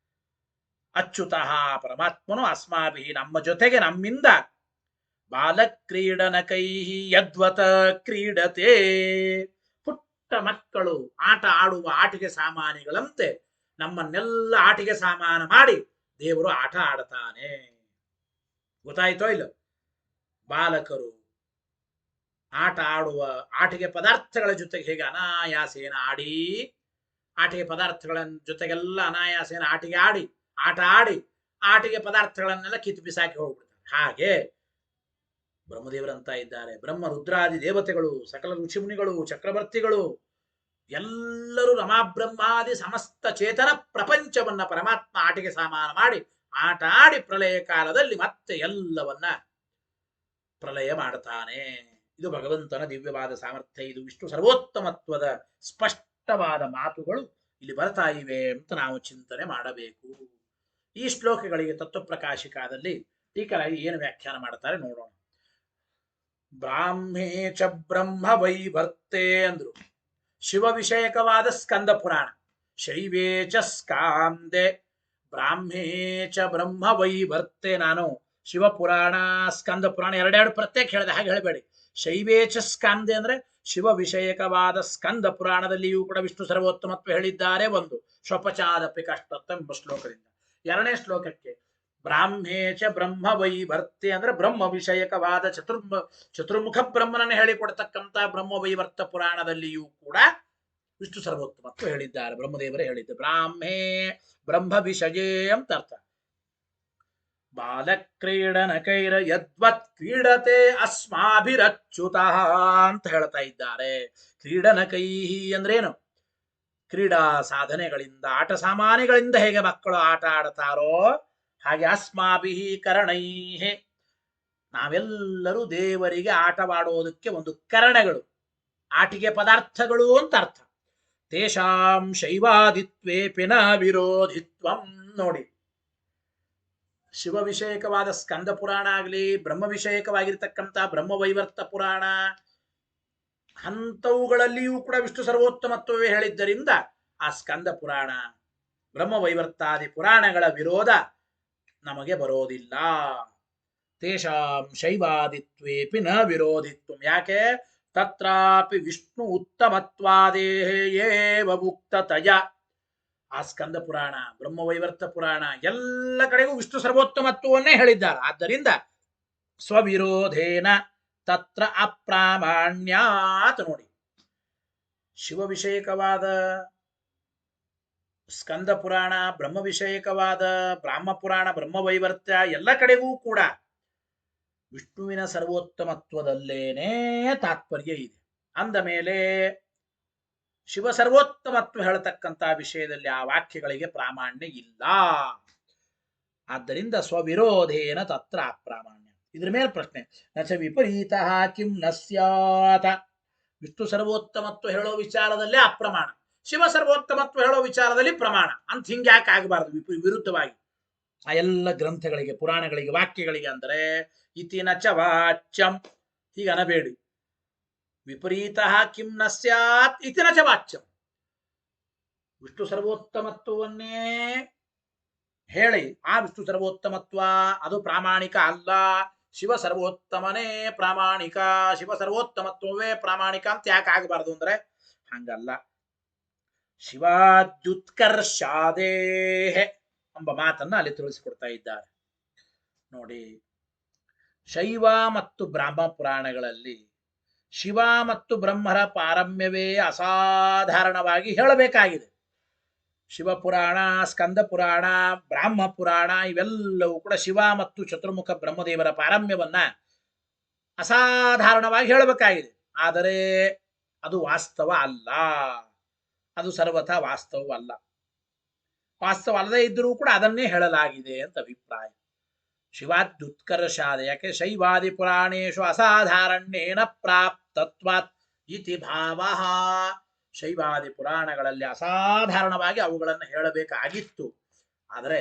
ಅಚ್ಯುತಃ ಪರಮಾತ್ಮನು ಅಸ್ಮಾಭಿ ನಮ್ಮ ಜೊತೆಗೆ ನಮ್ಮಿಂದ ಬಾಲಕ್ರೀಡನಕೈ ಯದ್ವತ ಕ್ರೀಡತೆ, ಪುಟ್ಟ ಮಕ್ಕಳು ಆಟ ಆಡುವ ಆಟಿಕೆ ಸಾಮಾನುಗಳಂತೆ ನಮ್ಮನ್ನೆಲ್ಲ ಆಟಿಕೆ ಸಾಮಾನು ಮಾಡಿ ದೇವರು ಆಟ ಆಡ್ತಾನೆ. ಗೊತ್ತಾಯ್ತೋ ಇಲ್ಲ? ಬಾಲಕರು ಆಟ ಆಡುವ ಆಟಿಕೆ ಪದಾರ್ಥಗಳ ಜೊತೆಗೆ ಹೇಗೆ ಅನಾಯಾಸೇನ ಆಡಿ, ಆಟಿಕೆ ಪದಾರ್ಥಗಳ ಜೊತೆಗೆಲ್ಲ ಅನಾಯಾಸೇನ ಆಟ ಆಡಿ ಆಟಿಕೆ ಪದಾರ್ಥಗಳನ್ನೆಲ್ಲ ಕಿತ್ತು ಬಿಸಾಕಿ ಹೋಗ್ಬಿಡ್ತಾರೆ. ಹಾಗೆ ಬ್ರಹ್ಮದೇವರಂತ ಇದ್ದಾರೆ. ಬ್ರಹ್ಮ ರುದ್ರಾದಿ ದೇವತೆಗಳು, ಸಕಲ ಋಷಿಮುನಿಗಳು, ಚಕ್ರವರ್ತಿಗಳು ಎಲ್ಲರೂ ರಮಾಬ್ರಹ್ಮಾದಿ ಸಮಸ್ತ ಚೇತನ ಪ್ರಪಂಚವನ್ನ ಪರಮಾತ್ಮ ಆಟಿಕೆ ಸಾಮಾನು ಮಾಡಿ ಆಟ ಆಡಿ ಪ್ರಳಯ ಕಾಲದಲ್ಲಿ ಮತ್ತೆ ಎಲ್ಲವನ್ನ ಪ್ರಳಯ ಮಾಡ್ತಾನೆ. ಇದು ಭಗವಂತನ ದಿವ್ಯವಾದ ಸಾಮರ್ಥ್ಯ. ಇದು ವಿಷ್ಣು ಸರ್ವೋತ್ತಮತ್ವದ ಸ್ಪಷ್ಟವಾದ ಮಾತುಗಳು ಇಲ್ಲಿ ಬರ್ತಾ ಇವೆ ಅಂತ ನಾವು ಚಿಂತನೆ ಮಾಡಬೇಕು. ಈ ಶ್ಲೋಕಗಳಿಗೆ ತತ್ವಪ್ರಕಾಶಿಕಾದಲ್ಲಿ ಟೀಕರಾಗಿ ಏನು ವ್ಯಾಖ್ಯಾನ ಮಾಡ್ತಾರೆ ನೋಡೋಣ. ಬ್ರಾಹ್ಮೇ ಚ ಬ್ರಹ್ಮ ವೈವರ್ತೆ ಅಂದ್ರು. ಶಿವ ವಿಷಯಕವಾದ ಸ್ಕಂದ ಪುರಾಣ. ಶೈವೇ ಚ ಸ್ಕಾಂದೆ ಬ್ರಾಹ್ಮೇ ಚ ಬ್ರಹ್ಮ ವೈವರ್ತೆ. ನಾನು ಶಿವಪುರಾಣ ಸ್ಕಂದ ಪುರಾಣ ಎರಡೆರಡು ಪ್ರತ್ಯೇಕ ಹೇಳಿದೆ, ಹಾಗೆ ಹೇಳಬೇಡಿ. ಶೈವೇಚ ಸ್ಕಂದೆ ಅಂದ್ರೆ ಶಿವ ವಿಷಯಕವಾದ ಸ್ಕಂದ ಪುರಾಣದಲ್ಲಿಯೂ ಕೂಡ ವಿಷ್ಣು ಸರ್ವೋತ್ತಮತ್ವ ಹೇಳಿದ್ದಾರೆ. ಒಂದು ಸ್ವಪಚಾದಪಿ ಕಷ್ಟತ್ವ ಶ್ಲೋಕದಿಂದ. ಎರಡನೇ ಶ್ಲೋಕಕ್ಕೆ ಬ್ರಾಹ್ಮೇಚ ಬ್ರಹ್ಮ ವೈವರ್ತೆ ಅಂದ್ರೆ ಬ್ರಹ್ಮ ವಿಷಯಕವಾದ ಚತುರ್ಮುಖ ಬ್ರಹ್ಮನನ್ನು ಹೇಳಿಕೊಡ್ತಕ್ಕಂಥ ಬ್ರಹ್ಮ ವೈವರ್ತ ಪುರಾಣದಲ್ಲಿಯೂ ಕೂಡ ವಿಷ್ಣು ಸರ್ವೋತ್ತಮತ್ವ ಹೇಳಿದ್ದಾರೆ. ಬ್ರಹ್ಮದೇವರೇ ಹೇಳಿದ್ದೆ. ಬ್ರಾಹ್ಮೇ ಬ್ರಹ್ಮ ವಿಷಯೇ ಅಂತ ಅರ್ಥ. ಬಾಲಕ್ರೀಡನಕೈರ ಯದ್ವತ್ ಕ್ರೀಡತೆ ಅಸ್ಮಾಭಿರಚ್ಯುತಃ ಅಂತ ಹೇಳ್ತಾ ಇದ್ದಾರೆ. ಕ್ರೀಡನಕೈ ಅಂದ್ರೇನು? ಕ್ರೀಡಾ ಸಾಧನೆಗಳಿಂದ, ಆಟ ಸಾಮಾನುಗಳಿಂದ ಹೇಗೆ ಮಕ್ಕಳು ಆಟ ಆಡ್ತಾರೋ ಹಾಗೆ ಅಸ್ಮಾಭಿ ಕರಣೈ, ನಾವೆಲ್ಲರೂ ದೇವರಿಗೆ ಆಟವಾಡುವುದಕ್ಕೆ ಒಂದು ಕರಣಗಳು, ಆಟಿಕೆ ಪದಾರ್ಥಗಳು ಅಂತ ಅರ್ಥ. ತೇಷಾಂ ಶೈವಾದಿತ್ವೇ ಪಿನ ವಿರೋಧಿತ್ವಂ. ನೋಡಿ, ಶಿವ ವಿಷಯಕವಾದ ಸ್ಕಂದ ಪುರಾಣ ಆಗಲಿ, ಬ್ರಹ್ಮ ವಿಷಯಕವಾಗಿರ್ತಕ್ಕಂಥ ಬ್ರಹ್ಮವೈವರ್ತ ಪುರಾಣ, ಅಂಥವುಗಳಲ್ಲಿಯೂ ಕೂಡ ವಿಷ್ಣು ಸರ್ವೋತ್ತಮತ್ವವೇ ಹೇಳಿದ್ದರಿಂದ ಆ ಸ್ಕಂದ ಪುರಾಣ ಬ್ರಹ್ಮವೈವರ್ತಾದಿ ಪುರಾಣಗಳ ವಿರೋಧ ನಮಗೆ ಬರೋದಿಲ್ಲ. ತೇಷಾಂ ಶೈವಾದಿತ್ವೇಪಿ ನ ವಿರೋಧಿತ್ವ. ಯಾಕೆ? ತತ್ರಾಪಿ ವಿಷ್ಣು ಉತ್ತಮತ್ವಾದೇಹೇಯೇವ ಮುಕ್ತತಯ. ಆ ಸ್ಕಂದ ಪುರಾಣ ಬ್ರಹ್ಮವೈವರ್ತ ಪುರಾಣ ಎಲ್ಲ ಕಡೆಗೂ ವಿಷ್ಣು ಸರ್ವೋತ್ತಮತ್ವವನ್ನೇ ಹೇಳಿದ್ದಾರೆ. ಆದ್ದರಿಂದ ಸ್ವವಿರೋಧೇನ ತತ್ರ ಅಪ್ರಾಮಾಣ್ಯಾತ್. ನೋಡಿ, ಶಿವ ವಿಷಯಕವಾದ ಸ್ಕಂದ ಪುರಾಣ, ಬ್ರಹ್ಮ ವಿಷಯಕವಾದ ಬ್ರಾಹ್ಮ ಪುರಾಣ, ಬ್ರಹ್ಮವೈವರ್ತ ಎಲ್ಲ ಕಡೆಗೂ ಕೂಡ ವಿಷ್ಣುವಿನ ಸರ್ವೋತ್ತಮತ್ವದಲ್ಲೇನೇ ತಾತ್ಪರ್ಯ ಇದೆ. ಅಂದ ಮೇಲೆ ಶಿವ ಸರ್ವೋತ್ತಮತ್ವ ಹೇಳತಕ್ಕಂಥ ವಿಷಯದಲ್ಲಿ ಆ ವಾಕ್ಯಗಳಿಗೆ ಪ್ರಾಮಾಣ್ಯ ಇಲ್ಲ. ಆದ್ದರಿಂದ ಸ್ವವಿರೋಧೇನ ತತ್ರ ಅಪ್ರಾಮಾಣ್ಯ. ಇದ್ರ ಮೇಲೆ ಪ್ರಶ್ನೆ. ನಚ ವಿಪರೀತ ಕಿಂ ನ ಸ್ಯಾತ್. ವಿಷ್ಣು ಸರ್ವೋತ್ತಮತ್ವ ಹೇಳೋ ವಿಚಾರದಲ್ಲೇ ಅಪ್ರಮಾಣ, ಶಿವ ಸರ್ವೋತ್ತಮತ್ವ ಹೇಳೋ ವಿಚಾರದಲ್ಲಿ ಪ್ರಮಾಣ ಅಂತ ಹಿಂಗ್ಯಾಕೆ ಆಗಬಾರದು ವಿರುದ್ಧವಾಗಿ ಆ ಎಲ್ಲ ಗ್ರಂಥಗಳಿಗೆ, ಪುರಾಣಗಳಿಗೆ, ವಾಕ್ಯಗಳಿಗೆ. ಅಂದರೆ ಇತಿ ನಚ ವಾಚ್ಯಂ ಹೀಗೆ ಅನಬೇಡಿ. ವಿಪರೀತ ಕಿಂ ನ ಸ್ಯಾತ್ ಇತಿ ನಚ ವಾಚ್ಯಂ. ವಿಷ್ಣು ಸರ್ವೋತ್ತಮತ್ವವನ್ನೇ ಹೇಳಿ ಆ ವಿಷ್ಣು ಸರ್ವೋತ್ತಮತ್ವ ಅದು ಪ್ರಾಮಾಣಿಕ ಅಲ್ಲ, ಶಿವ ಸರ್ವೋತ್ತಮನೇ ಪ್ರಾಮಾಣಿಕ, ಶಿವ ಸರ್ವೋತ್ತಮತ್ವವೇ ಪ್ರಾಮಾಣಿಕ ಅಂತ ಯಾಕೆ ಆಗಬಾರದು ಅಂದ್ರೆ ಹಂಗಲ್ಲ. ಶಿವಾದ್ಯುತ್ಕರ್ಷಾದೇಹ ಎಂಬ ಮಾತನ್ನ ಅಲ್ಲಿ ತಿಳಿಸಿಕೊಡ್ತಾ ಇದ್ದಾರೆ ನೋಡಿ. ಶೈವ ಮತ್ತು ಬ್ರಾಹ್ಮ ಪುರಾಣಗಳಲ್ಲಿ ಶಿವ ಮತ್ತು ಬ್ರಹ್ಮರ ಪಾರಮ್ಯವೇ ಅಸಾಧಾರಣವಾಗಿ ಹೇಳಬೇಕಾಗಿದೆ. ಶಿವಪುರಾಣ, ಸ್ಕಂದ ಪುರಾಣ, ಬ್ರಾಹ್ಮ ಪುರಾಣ ಇವೆಲ್ಲವೂ ಕೂಡ ಶಿವ ಮತ್ತು ಚತುರ್ಮುಖ ಬ್ರಹ್ಮದೇವರ ಪಾರಮ್ಯವನ್ನ ಅಸಾಧಾರಣವಾಗಿ ಹೇಳಬೇಕಾಗಿದೆ. ಆದರೆ ಅದು ವಾಸ್ತವ ಅಲ್ಲ, ಅದು ಸರ್ವಥಾ ವಾಸ್ತವವಲ್ಲ. ವಾಸ್ತವ ಅಲ್ಲದೇ ಇದ್ದರೂ ಕೂಡ ಅದನ್ನೇ ಹೇಳಲಾಗಿದೆ ಅಂತ ಅಭಿಪ್ರಾಯ. ಶಿವಾದ್ಯುತ್ಕರ್ಷಾದ ಯಾಕೆ ಶೈವಾದಿ ಪುರಾಣೇಶು ಅಸಾಧಾರಣ್ಯೇನ ಪ್ರಾಪ್ತತ್ವಾತ್ ಇತಿ ಭಾವ. ಶೈವಾದಿ ಪುರಾಣಗಳಲ್ಲಿ ಅಸಾಧಾರಣವಾಗಿ ಅವುಗಳನ್ನು ಹೇಳಬೇಕಾಗಿತ್ತು, ಆದರೆ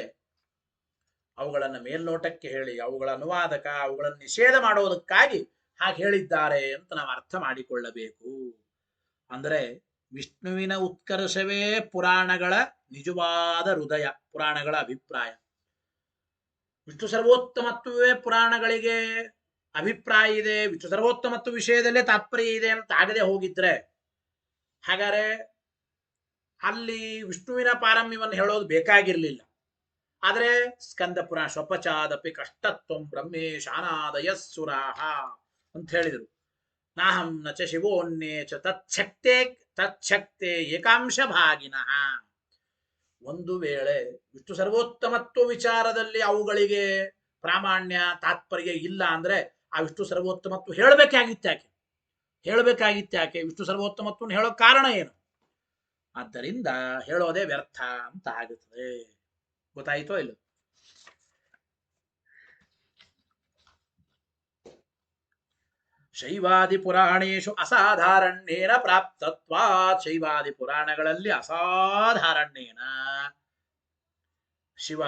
ಅವುಗಳನ್ನು ಮೇಲ್ನೋಟಕ್ಕೆ ಹೇಳಿ ಅವುಗಳ ಅನುವಾದಕ ಅವುಗಳನ್ನು ನಿಷೇಧ ಮಾಡೋದಕ್ಕಾಗಿ ಹಾಗೆ ಹೇಳಿದ್ದಾರೆ ಅಂತ ನಾವು ಅರ್ಥ ಮಾಡಿಕೊಳ್ಳಬೇಕು. ಅಂದರೆ ವಿಷ್ಣುವಿನ ಉತ್ಕರ್ಷವೇ ಪುರಾಣಗಳ ನಿಜವಾದ ಹೃದಯ, ಪುರಾಣಗಳ ಅಭಿಪ್ರಾಯ. ವಿಷ್ಣು ಸರ್ವೋತ್ತಮತ್ವವೇ ಪುರಾಣಗಳಿಗೆ ಅಭಿಪ್ರಾಯ ಇದೆ, ವಿಷ್ಣು ಸರ್ವೋತ್ತಮತ್ವ ವಿಷಯದಲ್ಲೇ ತಾತ್ಪರ್ಯ ಇದೆ ಅಂತ ಆಗದೆ ಹೋಗಿದ್ರೆ ಹಾಗಾದ್ರೆ ಅಲ್ಲಿ ವಿಷ್ಣುವಿನ ಪಾರಮ್ಯವನ್ನು ಹೇಳೋದು ಬೇಕಾಗಿರ್ಲಿಲ್ಲ. ಆದರೆ ಸ್ಕಂದ ಪುರಾಣ ಸ್ವಪಚಾದಪಿ ಕಷ್ಟತ್ವಂ ಬ್ರಹ್ಮೇಶಾನಾದಯ ಸುರಾಹ ಅಂತ ಹೇಳಿದರು. ನಾಹಂ ನ ಚ ಶಿವೋನ್ಯೇ ಚ ತಚ್ಛಕ್ತೆ ಏಕಾಂಶ ಭಾಗಿನಃ. ಒಂದು ವೇಳೆ ವಿಷ್ಣು ಸರ್ವೋತ್ತಮತ್ವ ವಿಚಾರದಲ್ಲಿ ಅವುಗಳಿಗೆ ಪ್ರಾಮಾಣ್ಯ ತಾತ್ಪರ್ಯ ಇಲ್ಲ ಅಂದ್ರೆ ಆ ವಿಷ್ಣು ಸರ್ವೋತ್ತಮತ್ವ ಹೇಳಬೇಕಾಗಿತ್ತಾಕೆ ವಿಷ್ಣು ಸರ್ವೋತ್ತಮತ್ವವನ್ನು ಹೇಳೋ ಕಾರಣ ಏನು? ಆದ್ದರಿಂದ ಹೇಳೋದೇ ವ್ಯರ್ಥ ಅಂತ ಆಗುತ್ತದೆ. ಗೊತ್ತಾಯಿತೋ ಇಲ್ಲ? ಶೈವಾದಿ ಪುರಾಣೇಶು ಅಸಾಧಾರಣ್ಯೇನ ಪ್ರಾಪ್ತತ್ವಾತ್. ಶೈವಾದಿ ಪುರಾಣಗಳಲ್ಲಿ ಅಸಾಧಾರಣ್ಯೇನ ಶಿವ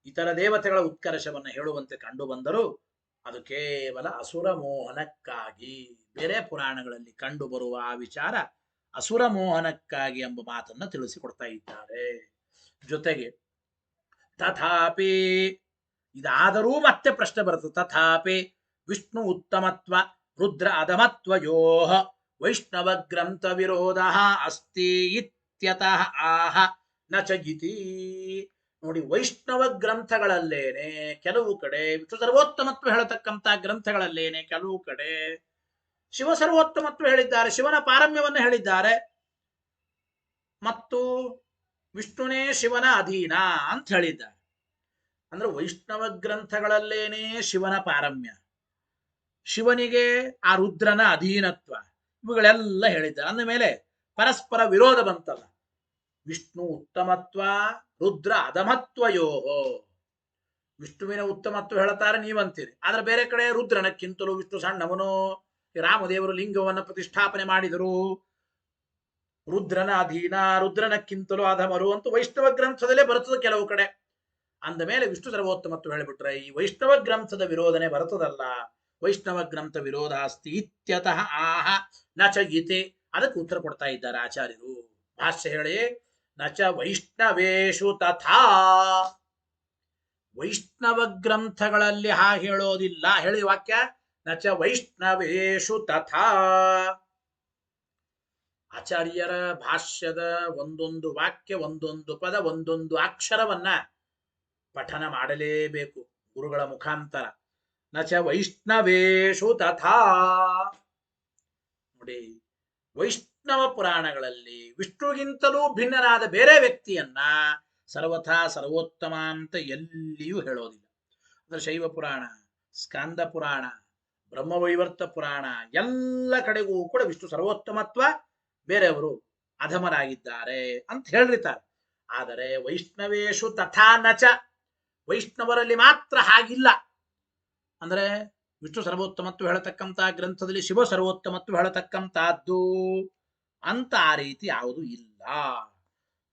ಇತರ ದೇವತೆಗಳ ಉತ್ಕರ್ಷವನ್ನು ಹೇಳುವಂತೆ ಕಂಡು ಬಂದರೂ ಅದು ಕೇವಲ ಅಸುರ ಮೋಹನಕ್ಕಾಗಿ. ಬೇರೆ ಪುರಾಣಗಳಲ್ಲಿ ಕಂಡು ಬರುವ ಆ ವಿಚಾರ ಅಸುರ ಮೋಹನಕ್ಕಾಗಿ ಎಂಬ ಮಾತನ್ನ ತಿಳಿಸಿಕೊಡ್ತಾ ಇದ್ದಾರೆ. ಜೊತೆಗೆ ತಥಾಪಿ, ಇದಾದರೂ ಮತ್ತೆ ಪ್ರಶ್ನೆ ಬರ್ತದೆ. ತಥಾಪಿ ವಿಷ್ಣು ಉತ್ತಮತ್ವ ರುದ್ರ ಅಧಮತ್ವಯೋ ವೈಷ್ಣವ ಗ್ರಂಥ ವಿರೋಧ ಅಸ್ತಿ ಇತ್ಯತಃ ಆಹ ನ ಚ ಇತಿ. ನೋಡಿ, ವೈಷ್ಣವ ಗ್ರಂಥಗಳಲ್ಲೇನೆ ಕೆಲವು ಕಡೆ ವಿಷ್ಣು ಸರ್ವೋತ್ತಮತ್ವ ಹೇಳತಕ್ಕಂಥ ಗ್ರಂಥಗಳಲ್ಲೇನೆ ಕೆಲವು ಕಡೆ ಶಿವ ಸರ್ವೋತ್ತಮತ್ವ ಹೇಳಿದ್ದಾರೆ, ಶಿವನ ಪಾರಮ್ಯವನ್ನು ಹೇಳಿದ್ದಾರೆ, ಮತ್ತು ವಿಷ್ಣುನೇ ಶಿವನ ಅಧೀನ ಅಂತ ಹೇಳಿದ್ದಾರೆ. ಅಂದ್ರೆ ವೈಷ್ಣವ ಗ್ರಂಥಗಳಲ್ಲೇನೆ ಶಿವನ ಪಾರಮ್ಯ, ಶಿವನಿಗೆ ಆ ರುದ್ರನ ಅಧೀನತ್ವ, ಇವುಗಳೆಲ್ಲ ಹೇಳಿದ್ದಾರೆ. ಅಂದ ಮೇಲೆ ಪರಸ್ಪರ ವಿರೋಧ ಬಂತಲ್ಲ. ವಿಷ್ಣು ಉತ್ತಮತ್ವ ರುದ್ರ ಅಧಮತ್ವಯೋಹೋ. ವಿಷ್ಣುವಿನ ಉತ್ತಮತ್ವ ಹೇಳ್ತಾರೆ ನೀವಂತೀರಿ, ಆದ್ರೆ ಬೇರೆ ಕಡೆ ರುದ್ರನಕ್ಕಿಂತಲೂ ವಿಷ್ಣು ಸಣ್ಣವನು, ರಾಮದೇವರು ಲಿಂಗವನ್ನು ಪ್ರತಿಷ್ಠಾಪನೆ ಮಾಡಿದರು, ರುದ್ರನ ಅಧೀನ, ರುದ್ರನಕ್ಕಿಂತಲೂ ಅಧಮರು ಅಂತ ವೈಷ್ಣವ ಗ್ರಂಥದಲ್ಲೇ ಬರ್ತದೆ ಕೆಲವು ಕಡೆ. ಅಂದ ಮೇಲೆ ವಿಷ್ಣು ಸರ್ವೋತ್ತಮತ್ವ ಹೇಳಿಬಿಟ್ರೆ ಈ ವೈಷ್ಣವ ಗ್ರಂಥದ ವಿರೋಧನೆ ಬರ್ತದಲ್ಲ. ವೈಷ್ಣವ ಗ್ರಂಥ ವಿರೋಧ ಅಸ್ತಿ ಇತ್ಯತಃ ಆಹ ನ ಚ ಇತಿ. ಅದಕ್ಕೆ ಉತ್ತರ ಕೊಡ್ತಾ ಇದ್ದಾರೆ ಆಚಾರ್ಯರು. ಭಾಷ್ಯ ಹೇಳಿ, ನ ಚ ವೈಷ್ಣವೇಶು ತಥಾ. ವೈಷ್ಣವ ಗ್ರಂಥಗಳಲ್ಲಿ ಹಾಗೆ ಹೇಳೋದಿಲ್ಲ. ಹೇಳಿ ವಾಕ್ಯ, ನ ಚ ವೈಷ್ಣವೇಶು ತಥಾ. ಆಚಾರ್ಯರ ಭಾಷ್ಯದ ಒಂದೊಂದು ವಾಕ್ಯ, ಒಂದೊಂದು ಪದ, ಒಂದೊಂದು ಅಕ್ಷರವನ್ನ ಪಠನ ಮಾಡಲೇಬೇಕು ಗುರುಗಳ ಮುಖಾಂತರ. ನ ಚ ವೈಷ್ಣವೇಶು ತಥಾ. ನೋಡಿ, ವೈಷ್ಣವ ಪುರಾಣಗಳಲ್ಲಿ ವಿಷ್ಣುಗಿಂತಲೂ ಭಿನ್ನನಾದ ಬೇರೆ ವ್ಯಕ್ತಿಯನ್ನ ಸರ್ವಥಾ ಸರ್ವೋತ್ತಮ ಅಂತ ಎಲ್ಲಿಯೂ ಹೇಳೋದಿಲ್ಲ. ಅಂದ್ರೆ ಶೈವ ಪುರಾಣ, ಸ್ಕಂದ ಪುರಾಣ, ಬ್ರಹ್ಮವೈವರ್ತ ಪುರಾಣ ಎಲ್ಲ ಕಡೆಗೂ ಕೂಡ ವಿಷ್ಣು ಸರ್ವೋತ್ತಮತ್ವ, ಬೇರೆಯವರು ಅಧಮರಾಗಿದ್ದಾರೆ ಅಂತ ಹೇಳಿರ್ತಾರೆ. ಆದರೆ ವೈಷ್ಣವೇಶು ತಥಾ ನಚ, ವೈಷ್ಣವರಲ್ಲಿ ಮಾತ್ರ ಹಾಗಿಲ್ಲ. ಅಂದ್ರೆ ವಿಷ್ಣು ಸರ್ವೋತ್ತಮತ್ವ ಹೇಳತಕ್ಕಂಥ ಗ್ರಂಥದಲ್ಲಿ ಶಿವ ಸರ್ವೋತ್ತಮತ್ವ ಹೇಳತಕ್ಕಂಥದ್ದು ಅಂತ ಆ ರೀತಿ ಯಾವುದು ಇಲ್ಲ.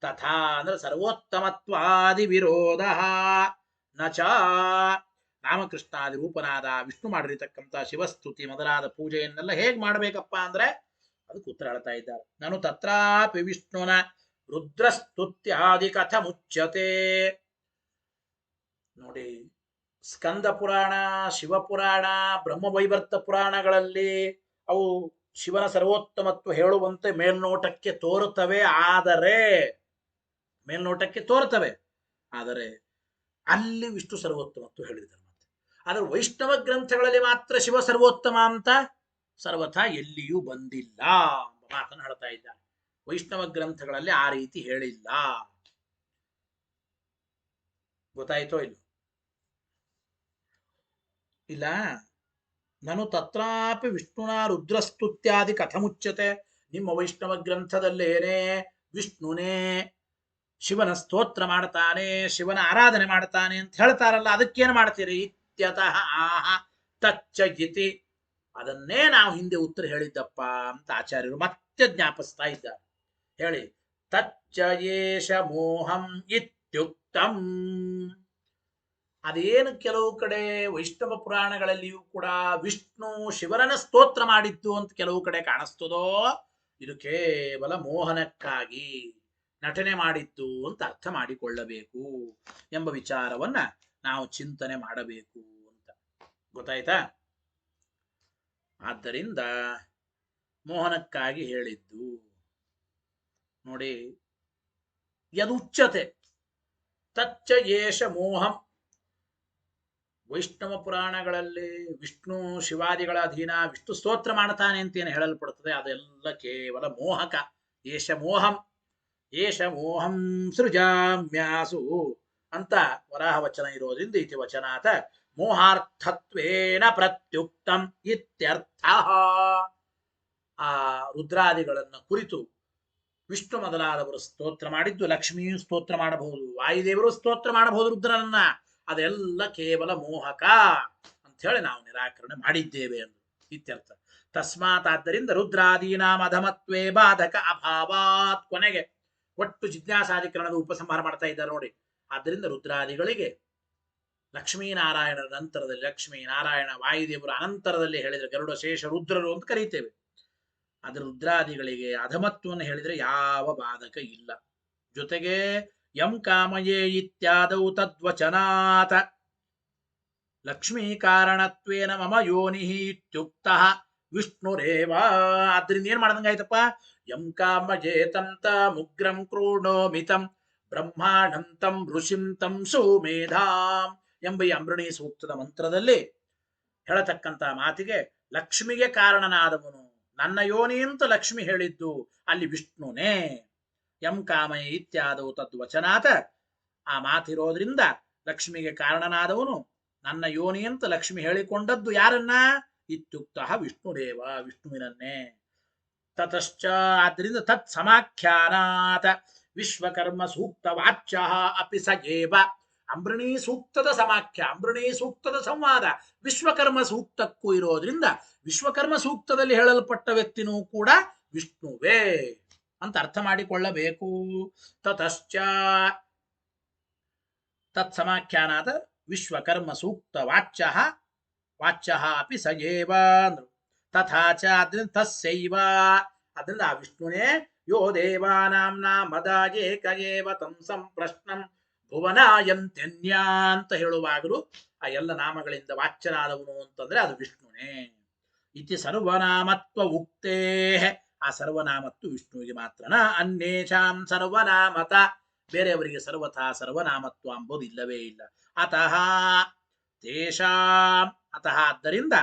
ತಥಾ ಅಂದ್ರೆ ಸರ್ವೋತ್ತಮತ್ವಾದಿ ವಿರೋಧ ನಚ ರಾಮಕೃಷ್ಣಾದಿ ರೂಪನಾದ ವಿಷ್ಣು ಮಾಡಿರತಕ್ಕಂಥ ಶಿವಸ್ತುತಿ ಮೊದಲಾದ ಪೂಜೆಯನ್ನೆಲ್ಲ ಹೇಗೆ ಮಾಡಬೇಕಪ್ಪ ಅಂದ್ರೆ ಅದಕ್ಕೆ ಉತ್ತರ ಹೇಳ್ತಾ ಇದ್ದಾರೆ. ನಾನು ತತ್ರಾಪಿ ವಿಷ್ಣುನ ರುದ್ರಸ್ತುತ್ಯಾದಿ ಕಥ ಮುಚ್ಯತೆ. ನೋಡಿ, ಸ್ಕಂದ ಪುರಾಣ, ಶಿವಪುರಾಣ, ಬ್ರಹ್ಮವೈವರ್ತ ಪುರಾಣಗಳಲ್ಲಿ ಅವು ಶಿವನ ಸರ್ವೋತ್ತಮತ್ವ ಹೇಳುವಂತೆ ಮೇಲ್ನೋಟಕ್ಕೆ ತೋರುತ್ತವೆ. ಆದರೆ ಅಲ್ಲಿ ವಿಷ್ಣು ಸರ್ವೋತ್ತಮತ್ವ ಹೇಳಿದ್ದಾರೆ. ಮತ್ತೆ ಆದರೆ ವೈಷ್ಣವ ಗ್ರಂಥಗಳಲ್ಲಿ ಮಾತ್ರ ಶಿವ ಸರ್ವೋತ್ತಮ ಅಂತ ಸರ್ವಥಾ ಎಲ್ಲಿಯೂ ಬಂದಿಲ್ಲ ಎಂಬ ಮಾತನ್ನು ಹೇಳ್ತಾ ಇದ್ದಾರೆ. ವೈಷ್ಣವ ಗ್ರಂಥಗಳಲ್ಲಿ ಆ ರೀತಿ ಹೇಳಿಲ್ಲ. ಗೊತ್ತಾಯ್ತೋ ಇಲ್ಲ? ನಾನು ತತ್ರಾಪಿ ವಿಷ್ಣುನ ರುದ್ರಸ್ತುತ್ಯಾದಿ ಕಥಮುಚ್ಯತೆ. ನಿಮ್ಮ ವೈಷ್ಣವ ಗ್ರಂಥದಲ್ಲೇನೆ ವಿಷ್ಣುನೇ ಶಿವನ ಸ್ತೋತ್ರ ಮಾಡ್ತಾನೆ, ಶಿವನ ಆರಾಧನೆ ಮಾಡ್ತಾನೆ ಅಂತ ಹೇಳ್ತಾರಲ್ಲ, ಅದಕ್ಕೇನು ಮಾಡ್ತೀರಿ? ಇತ್ಯತಃ ಆಹ ತಚ್ಚ ಇತಿ. ಅದನ್ನೇ ನಾವು ಹಿಂದೆ ಉತ್ತರ ಹೇಳಿದ್ದಪ್ಪ ಅಂತ ಆಚಾರ್ಯರು ಮತ್ತೆ ಜ್ಞಾಪಿಸ್ತಾ ಇದ್ದಾರೆ. ಹೇಳಿ, ತಚ್ಚ ಯೇಷ ಮೋಹಂ ಇತ್ಯುಕ್ತಂ. ಅದೇನು ಕೆಲವು ಕಡೆ ವೈಷ್ಣವ ಪುರಾಣಗಳಲ್ಲಿಯೂ ಕೂಡ ವಿಷ್ಣು ಶಿವರನ್ನ ಸ್ತೋತ್ರ ಮಾಡಿದ್ದು ಅಂತ ಕೆಲವು ಕಡೆ ಕಾಣಿಸ್ತದೋ, ಇದು ಕೇವಲ ಮೋಹನಕ್ಕಾಗಿ ನಟನೆ ಮಾಡಿದ್ದು ಅಂತ ಅರ್ಥ ಮಾಡಿಕೊಳ್ಳಬೇಕು ಎಂಬ ವಿಚಾರವನ್ನ ನಾವು ಚಿಂತನೆ ಮಾಡಬೇಕು ಅಂತ. ಗೊತ್ತಾಯ್ತಾ? ಆದ್ದರಿಂದ ಮೋಹನಕ್ಕಾಗಿ ಹೇಳಿದ್ದು. ನೋಡಿ, ಯದುಚ್ಯತೆ ತಚ್ಚ ಯೇಷ ಮೋಹಂ. ವೈಷ್ಣವ ಪುರಾಣಗಳಲ್ಲಿ ವಿಷ್ಣು ಶಿವಾದಿಗಳ ಅಧೀನ ವಿಷ್ಣು ಸ್ತೋತ್ರ ಮಾಡ್ತಾನೆ ಅಂತ ಏನು ಹೇಳಲ್ಪಡುತ್ತದೆ, ಅದೆಲ್ಲ ಕೇವಲ ಮೋಹಕ. ಏಷ ಮೋಹಂ ಸೃಜಾಮ್ಯಾಸು ಅಂತ ವರಾಹ ವಚನ ಇರೋದ್ರಿಂದ ಇತಿ ವಚನಾತ ಮೋಹಾರ್ಥತ್ವೇನ ಪ್ರತ್ಯುಕ್ತಂ ಇತ್ಯರ್ಥ. ಆ ರುದ್ರಾದಿಗಳನ್ನು ಕುರಿತು ವಿಷ್ಣು ಮೊದಲಾದವರು ಸ್ತೋತ್ರ ಮಾಡಿದ್ದು, ಲಕ್ಷ್ಮಿಯು ಸ್ತೋತ್ರ ಮಾಡಬಹುದು, ವಾಯುದೇವರು ಸ್ತೋತ್ರ ಮಾಡಬಹುದು ರುದ್ರನನ್ನ. ಅದೆಲ್ಲ ಕೇವಲ ಮೋಹಕ ಅಂತ ಹೇಳಿ ನಾವು ನಿರಾಕರಣೆ ಮಾಡಿದ್ದೇವೆ ಎಂದು ಇತ್ಯರ್ಥ. ತಸ್ಮಾತ್, ಆದ್ದರಿಂದ ರುದ್ರಾದೀನಾಂ ಅಧಮತ್ವೇ ಬಾಧಕ ಅಭಾವಾತ್. ಕೊನೆಗೆ ಒಟ್ಟು ಜಿಜ್ಞಾಸಾಧಿಕರಣದ ಉಪಸಂಹಾರ ಮಾಡ್ತಾ ಇದ್ದಾರೆ ನೋಡಿ. ಆದ್ದರಿಂದ ರುದ್ರಾದಿಗಳಿಗೆ ಲಕ್ಷ್ಮೀನಾರಾಯಣರ ನಂತರದಲ್ಲಿ, ಲಕ್ಷ್ಮೀ ನಾರಾಯಣ ವಾಯುದೇವರ ಅನಂತರದಲ್ಲಿ ಹೇಳಿದರೆ ಗರುಡ ಶೇಷ ರುದ್ರರು ಅಂತ ಕರೀತೇವೆ. ಅದರ ರುದ್ರಾದಿಗಳಿಗೆ ಅಧಮತ್ವವನ್ನು ಹೇಳಿದರೆ ಯಾವ ಬಾಧಕ ಇಲ್ಲ. ಜೊತೆಗೆ ಯಂ ಕಾಮಯೇ ಇತ್ಯಾದೌ ತದ್ವಚನಾತ ಲಕ್ಷ್ಮೀ ಕಾರಣತ್ವೇನ ಮಮ ಯೋನಿ ಇತ್ಯುಕ್ತ ವಿಷ್ಣುರೇವ. ಆದ್ರಿಂದ ಏನ್ ಮಾಡ್ದಂಗಾಯ್ತಪ್ಪ? ಯಂ ಕಾಮಯೇತಂ ಮುಗ್ರಂ ಕ್ರೋಣೋಮಿತಂ ಬ್ರಹ್ಮಾಣಂ ತಂ ಋಷಿಂ ತಂ ಸುಮೇಧಾಂ ಎಂಬ ಈ ಅಂಬರಣಿ ಸೂಕ್ತದ ಮಂತ್ರದಲ್ಲಿ ಹೇಳತಕ್ಕಂತ ಮಾತಿಗೆ ಲಕ್ಷ್ಮಿಗೆ ಕಾರಣನಾದವನು, ನನ್ನ ಯೋನಿ ಅಂತ ಲಕ್ಷ್ಮಿ ಹೇಳಿದ್ದು ಅಲ್ಲಿ ವಿಷ್ಣುನೇ. ಯಂ ಕಾಮಯ ಇತ್ಯಾದವು ತದ್ವಚನಾತ, ಆ ಮಾತಿರೋದ್ರಿಂದ ಲಕ್ಷ್ಮಿಗೆ ಕಾರಣನಾದವನು ನನ್ನ ಯೋನಿ ಅಂತ ಲಕ್ಷ್ಮಿ ಹೇಳಿಕೊಂಡದ್ದು ಯಾರನ್ನ? ಇತ್ಯುಕ್ತ ವಿಷ್ಣುರೇವ, ವಿಷ್ಣುವಿನನ್ನೇ. ತತಶ್ಚ, ಆದ್ದರಿಂದ ತತ್ ಸಮಾಖ್ಯಾನಾತ ವಿಶ್ವಕರ್ಮ ಸೂಕ್ತ ವಾಚ್ಯ ಅಪಿ ಸಜೇವ. ಅಂಬರಣಿ ಸೂಕ್ತದ ಸಮಾಖ್ಯ, ಅಂಬರಣಿ ಸೂಕ್ತದ ಸಂವಾದ ವಿಶ್ವಕರ್ಮ ಸೂಕ್ತಕ್ಕೂ ಇರೋದ್ರಿಂದ ವಿಶ್ವಕರ್ಮ ಸೂಕ್ತದಲ್ಲಿ ಹೇಳಲ್ಪಟ್ಟ ವ್ಯಕ್ತಿನೂ ಕೂಡ ವಿಷ್ಣುವೇ ಅಂತ ಅರ್ಥ ಮಾಡಿಕೊಳ್ಳಬೇಕು. ತತಶ್ಚ ತತ್ಸಮಾಖ್ಯಾನಾದ ವಿಶ್ವಕರ್ಮ ಸೂಕ್ತ ವಾಚ್ಯ ಅಪಿ ಸಜೇವ ಅಂದ್ರು. ತಥಾಚ, ಅದರಿಂದ ತಸ್ಸೈವ, ಅದರಿಂದ ಆ ವಿಷ್ಣುನೇ ಯೋ ದೇವಾನಾಂನ ಮದಾಜೇಕ ಏವ ತಂ ಸಂಪ್ರಶ್ನಂ ಭುವನಾಯಂತ್ಯನ್ಯ ಅಂತ ಹೇಳುವಾಗಲೂ ಆ ಎಲ್ಲ ನಾಮಗಳಿಂದ ವಾಚ್ಯನಾದವನು ಅಂತಂದ್ರೆ ಅದು ವಿಷ್ಣುನೇ. ಇತಿ ಸರ್ವನಾಮತ್ವ ಉಕ್ತೇ, ಆ ಸರ್ವನಾಮತ್ತು ವಿಷ್ಣುವಿಗೆ ಮಾತ್ರನ. ಅನ್ಯೇಷಾಂ ಸರ್ವನಾಮತ, ಬೇರೆಯವರಿಗೆ ಸರ್ವಥಾ ಸರ್ವನಾಮತ್ವ ಎಂಬುದು ಇಲ್ಲವೇ ಇಲ್ಲ. ಅತಃ ತೇಷಾಂ, ಅತಃ ಆದ್ದರಿಂದ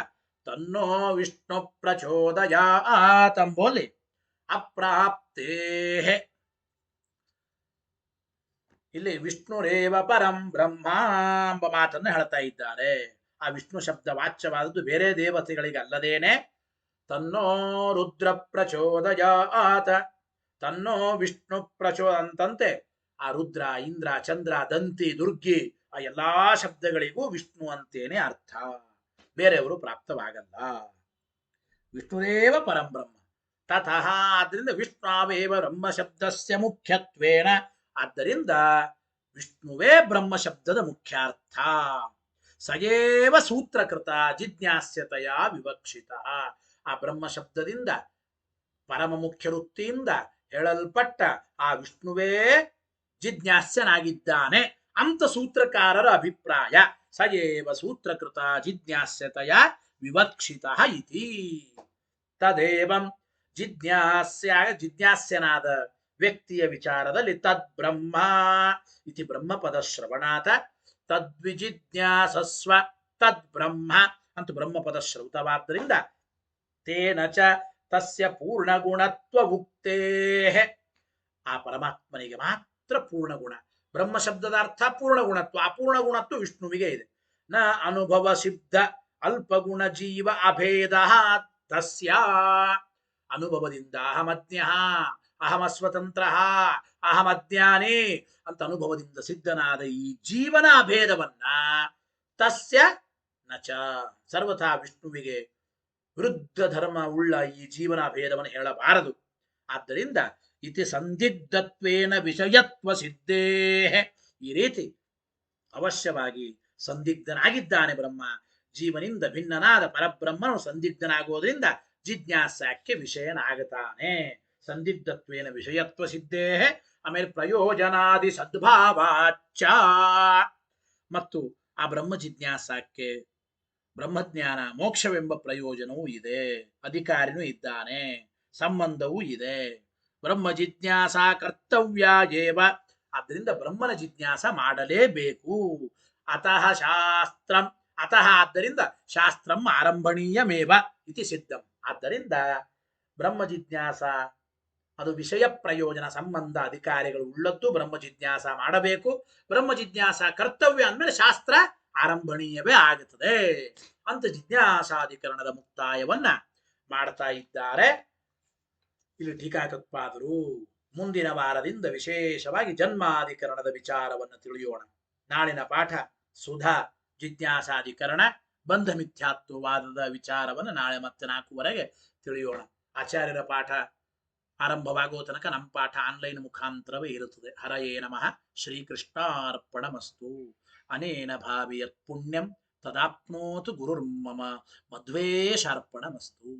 ತನ್ನೋ ವಿಷ್ಣು ಪ್ರಚೋದಯಾತ್ ಎಂಬೋಲಿ ಅಪ್ರಾಪ್ತೇ, ಇಲ್ಲಿ ವಿಷ್ಣುರೇವ ಪರಂ ಬ್ರಹ್ಮ ಎಂಬ ಮಾತನ್ನು ಹೇಳ್ತಾ ಇದ್ದಾರೆ. ಆ ವಿಷ್ಣು ಶಬ್ದ ವಾಚ್ಯವಾದದ್ದು ಬೇರೆ ದೇವತೆಗಳಿಗೆ ಅಲ್ಲದೇನೆ. ತನ್ನೋ ರುದ್ರ ಪ್ರಚೋದಯಾತ, ತನ್ನೋ ವಿಷ್ಣು ಅಂತಂತೆ ಆ ರುದ್ರ, ಇಂದ್ರ, ಚಂದ್ರ, ದಂತಿ, ದುರ್ಗಿ ಆ ಎಲ್ಲಾ ಶಬ್ದಗಳಿಗೂ ವಿಷ್ಣು ಅಂತೇನೆ ಅರ್ಥ. ಬೇರೆಯವರು ಪ್ರಾಪ್ತವಾಗಲ್ಲ. ವಿಷ್ಣುರೇವ ಪರಂ ಬ್ರಹ್ಮ ತತಃ. ಆದ್ದರಿಂದ ವಿಷ್ಣಾವೇವ ಬ್ರಹ್ಮ ಶಬ್ದಸ್ಯ ಮುಖ್ಯತ್ವೇನ, ಆದ್ದರಿಂದ ವಿಷ್ಣುವೇ ಬ್ರಹ್ಮ ಶಬ್ದದ ಮುಖ್ಯಾರ್ಥ. ಸಯೇವ ಸೂತ್ರಕೃತ ಜಿಜ್ಞಾಸ್ಯತೆಯ ವಿವಕ್ಷಿತ. ಆ ಬ್ರಹ್ಮ ಶಬ್ದದಿಂದ ಪರಮ ಮುಖ್ಯ ವೃತ್ತಿಯಿಂದ ಹೇಳಲ್ಪಟ್ಟ ಆ ವಿಷ್ಣುವೇ ಜಿಜ್ಞಾಸ್ಯನಾಗಿದ್ದಾನೆ ಅಂತ ಸೂತ್ರಕಾರರ ಅಭಿಪ್ರಾಯ. ಸಯೇವ ಸೂತ್ರಕೃತ ಜಿಜ್ಞಾಸ್ಯತೆಯ ವಿವಕ್ಷಿತ ಇತಿ. ತದೇವಂ ಜಿಜ್ಞಾಸ್ಯನಾದ ವ್ಯಕ್ತಿಯ ವಿಚಾರದಲ್ಲಿ ತದ್ ಬ್ರಹ್ಮ ಇತಿ ಬ್ರಹ್ಮಪದ ಶ್ರವಣಾತ ತದ್ವಿಜಿಜ್ಞಾಸಸ್ವ ತದ್ ಬ್ರಹ್ಮ ಅಂತ ಬ್ರಹ್ಮಪದ ಶ್ರೌತವಾದ್ದರಿಂದ ತೇನ ಚ ತಸ್ಯ ಪೂರ್ಣಗುಣತ್ವ ಉಕ್ತೇ. ಆ ಪರಮಾತ್ಮನಿಗೆ ಮಾತ್ರ ಪೂರ್ಣಗುಣ. ಬ್ರಹ್ಮ ಶಬ್ದದ ಅರ್ಥ ಪೂರ್ಣಗುಣತ್ವ. ಅಪೂರ್ಣ ಗುಣತ್ವ ವಿಷ್ಣುವಿಗೆ ಇದೆ. ನ ಅನುಭವ ಸಿದ್ಧ ಅಲ್ಪಗುಣ ಜೀವ ಅಭೇದ ತಸ್ಯ. ಅನುಭವದಿಂದ ಅಹಮಜ್ಞ ಅಹಮಸ್ವತಂತ್ರ ಅಹಮಜ್ಞಾನಿ ಅಂತ ಅನುಭವದಿಂದ ಸಿದ್ಧನಾದ ಈ ಜೀವನ ಅಭೇದವನ್ನ ತಸ್ಯ ನಚ ಸರ್ವಥಾ ವಿಷ್ಣುವಿಗೆ ವಿರುದ್ಧ ಧರ್ಮ ಉಳ್ಳ ಈ ಜೀವನ ಭೇದವನ್ನು ಹೇಳಬಾರದು. ಆದ್ದರಿಂದ ಇತಿ ಸಂದಿಗ್ಧತ್ವೇನ ವಿಷಯತ್ವ ಸಿದ್ಧೇ. ಈ ರೀತಿ ಅವಶ್ಯವಾಗಿ ಸಂದಿಗ್ಧನಾಗಿದ್ದಾನೆ ಬ್ರಹ್ಮ. ಜೀವನಿಂದ ಭಿನ್ನನಾದ ಪರಬ್ರಹ್ಮನು ಸಂದಿಗ್ಧನಾಗುವುದರಿಂದ ಜಿಜ್ಞಾಸಕ್ಕೆ ವಿಷಯನಾಗುತ್ತಾನೆ. ಸಂದಿಗ್ಧತ್ವೇನ ವಿಷಯತ್ವ ಸಿದ್ಧೇ. ಆಮೇಲೆ ಪ್ರಯೋಜನಾದಿ ಸದ್ಭಾವಾಚ. ಮತ್ತು ಆ ಬ್ರಹ್ಮ ಜಿಜ್ಞಾಸಕ್ಕೆ ಬ್ರಹ್ಮಜ್ಞಾನ ಮೋಕ್ಷವೆಂಬ ಪ್ರಯೋಜನವೂ ಇದೆ, ಅಧಿಕಾರಿನೂ ಇದ್ದಾನೆ, ಸಂಬಂಧವೂ ಇದೆ. ಬ್ರಹ್ಮ ಜಿಜ್ಞಾಸ ಕರ್ತವ್ಯ ಏವ. ಆದ್ದರಿಂದ ಬ್ರಹ್ಮನ ಜಿಜ್ಞಾಸ ಮಾಡಲೇಬೇಕು. ಅತಃ ಶಾಸ್ತ್ರಂ ಅತಃ ಆದ್ದರಿಂದ ಶಾಸ್ತ್ರಂ ಆರಂಭಣೀಯಮೇವ ಇತಿ ಸಿದ್ಧಂ. ಆದ್ದರಿಂದ ಬ್ರಹ್ಮ ಜಿಜ್ಞಾಸ ಅದು ವಿಷಯ ಪ್ರಯೋಜನ ಸಂಬಂಧ ಅಧಿಕಾರಿಗಳು ಉಳ್ಳದ್ದು. ಬ್ರಹ್ಮ ಜಿಜ್ಞಾಸ ಮಾಡಬೇಕು. ಬ್ರಹ್ಮ ಜಿಜ್ಞಾಸ ಕರ್ತವ್ಯ ಅಂದಮೇಲೆ ಶಾಸ್ತ್ರ ಆರಂಭಣೀಯವೇ ಆಗುತ್ತದೆ ಅಂತ ಜಿಜ್ಞಾಸಾಧಿಕರಣದ ಮುಕ್ತಾಯವನ್ನ ಮಾಡ್ತಾ ಇದ್ದಾರೆ. ಇಲ್ಲಿ ಟೀಕಾಕೃತ್ಪಾದರು ಮುಂದಿನ ವಾರದಿಂದ ವಿಶೇಷವಾಗಿ ಜನ್ಮಾಧಿಕರಣದ ವಿಚಾರವನ್ನು ತಿಳಿಯೋಣ. ನಾಳಿನ ಪಾಠ ಸುಧಾ ಜಿಜ್ಞಾಸಾಧಿಕರಣ ಬಂಧ ಮಿಥ್ಯಾತ್ವವಾದದ ವಿಚಾರವನ್ನು ನಾಳೆ ಮತ್ತೆ 4:15 ತಿಳಿಯೋಣ. ಆಚಾರ್ಯರ ಪಾಠ ಆರಂಭವಾಗುವ ತನಕ ನಮ್ಮ ಪಾಠ ಆನ್ಲೈನ್ ಮುಖಾಂತರವೇ ಇರುತ್ತದೆ. ಹರಯೇ ನಮಃ. ಶ್ರೀಕೃಷ್ಣಾರ್ಪಣಮಸ್ತು. ಅನೇನ ಭಾವಿಯತ್ ಪುಣ್ಯಂ ತದಾಪ್ನೋತು ಗುರುರ್ಮಮ. ಮಧ್ವೇಶಾರ್ಪಣಮಸ್ತು.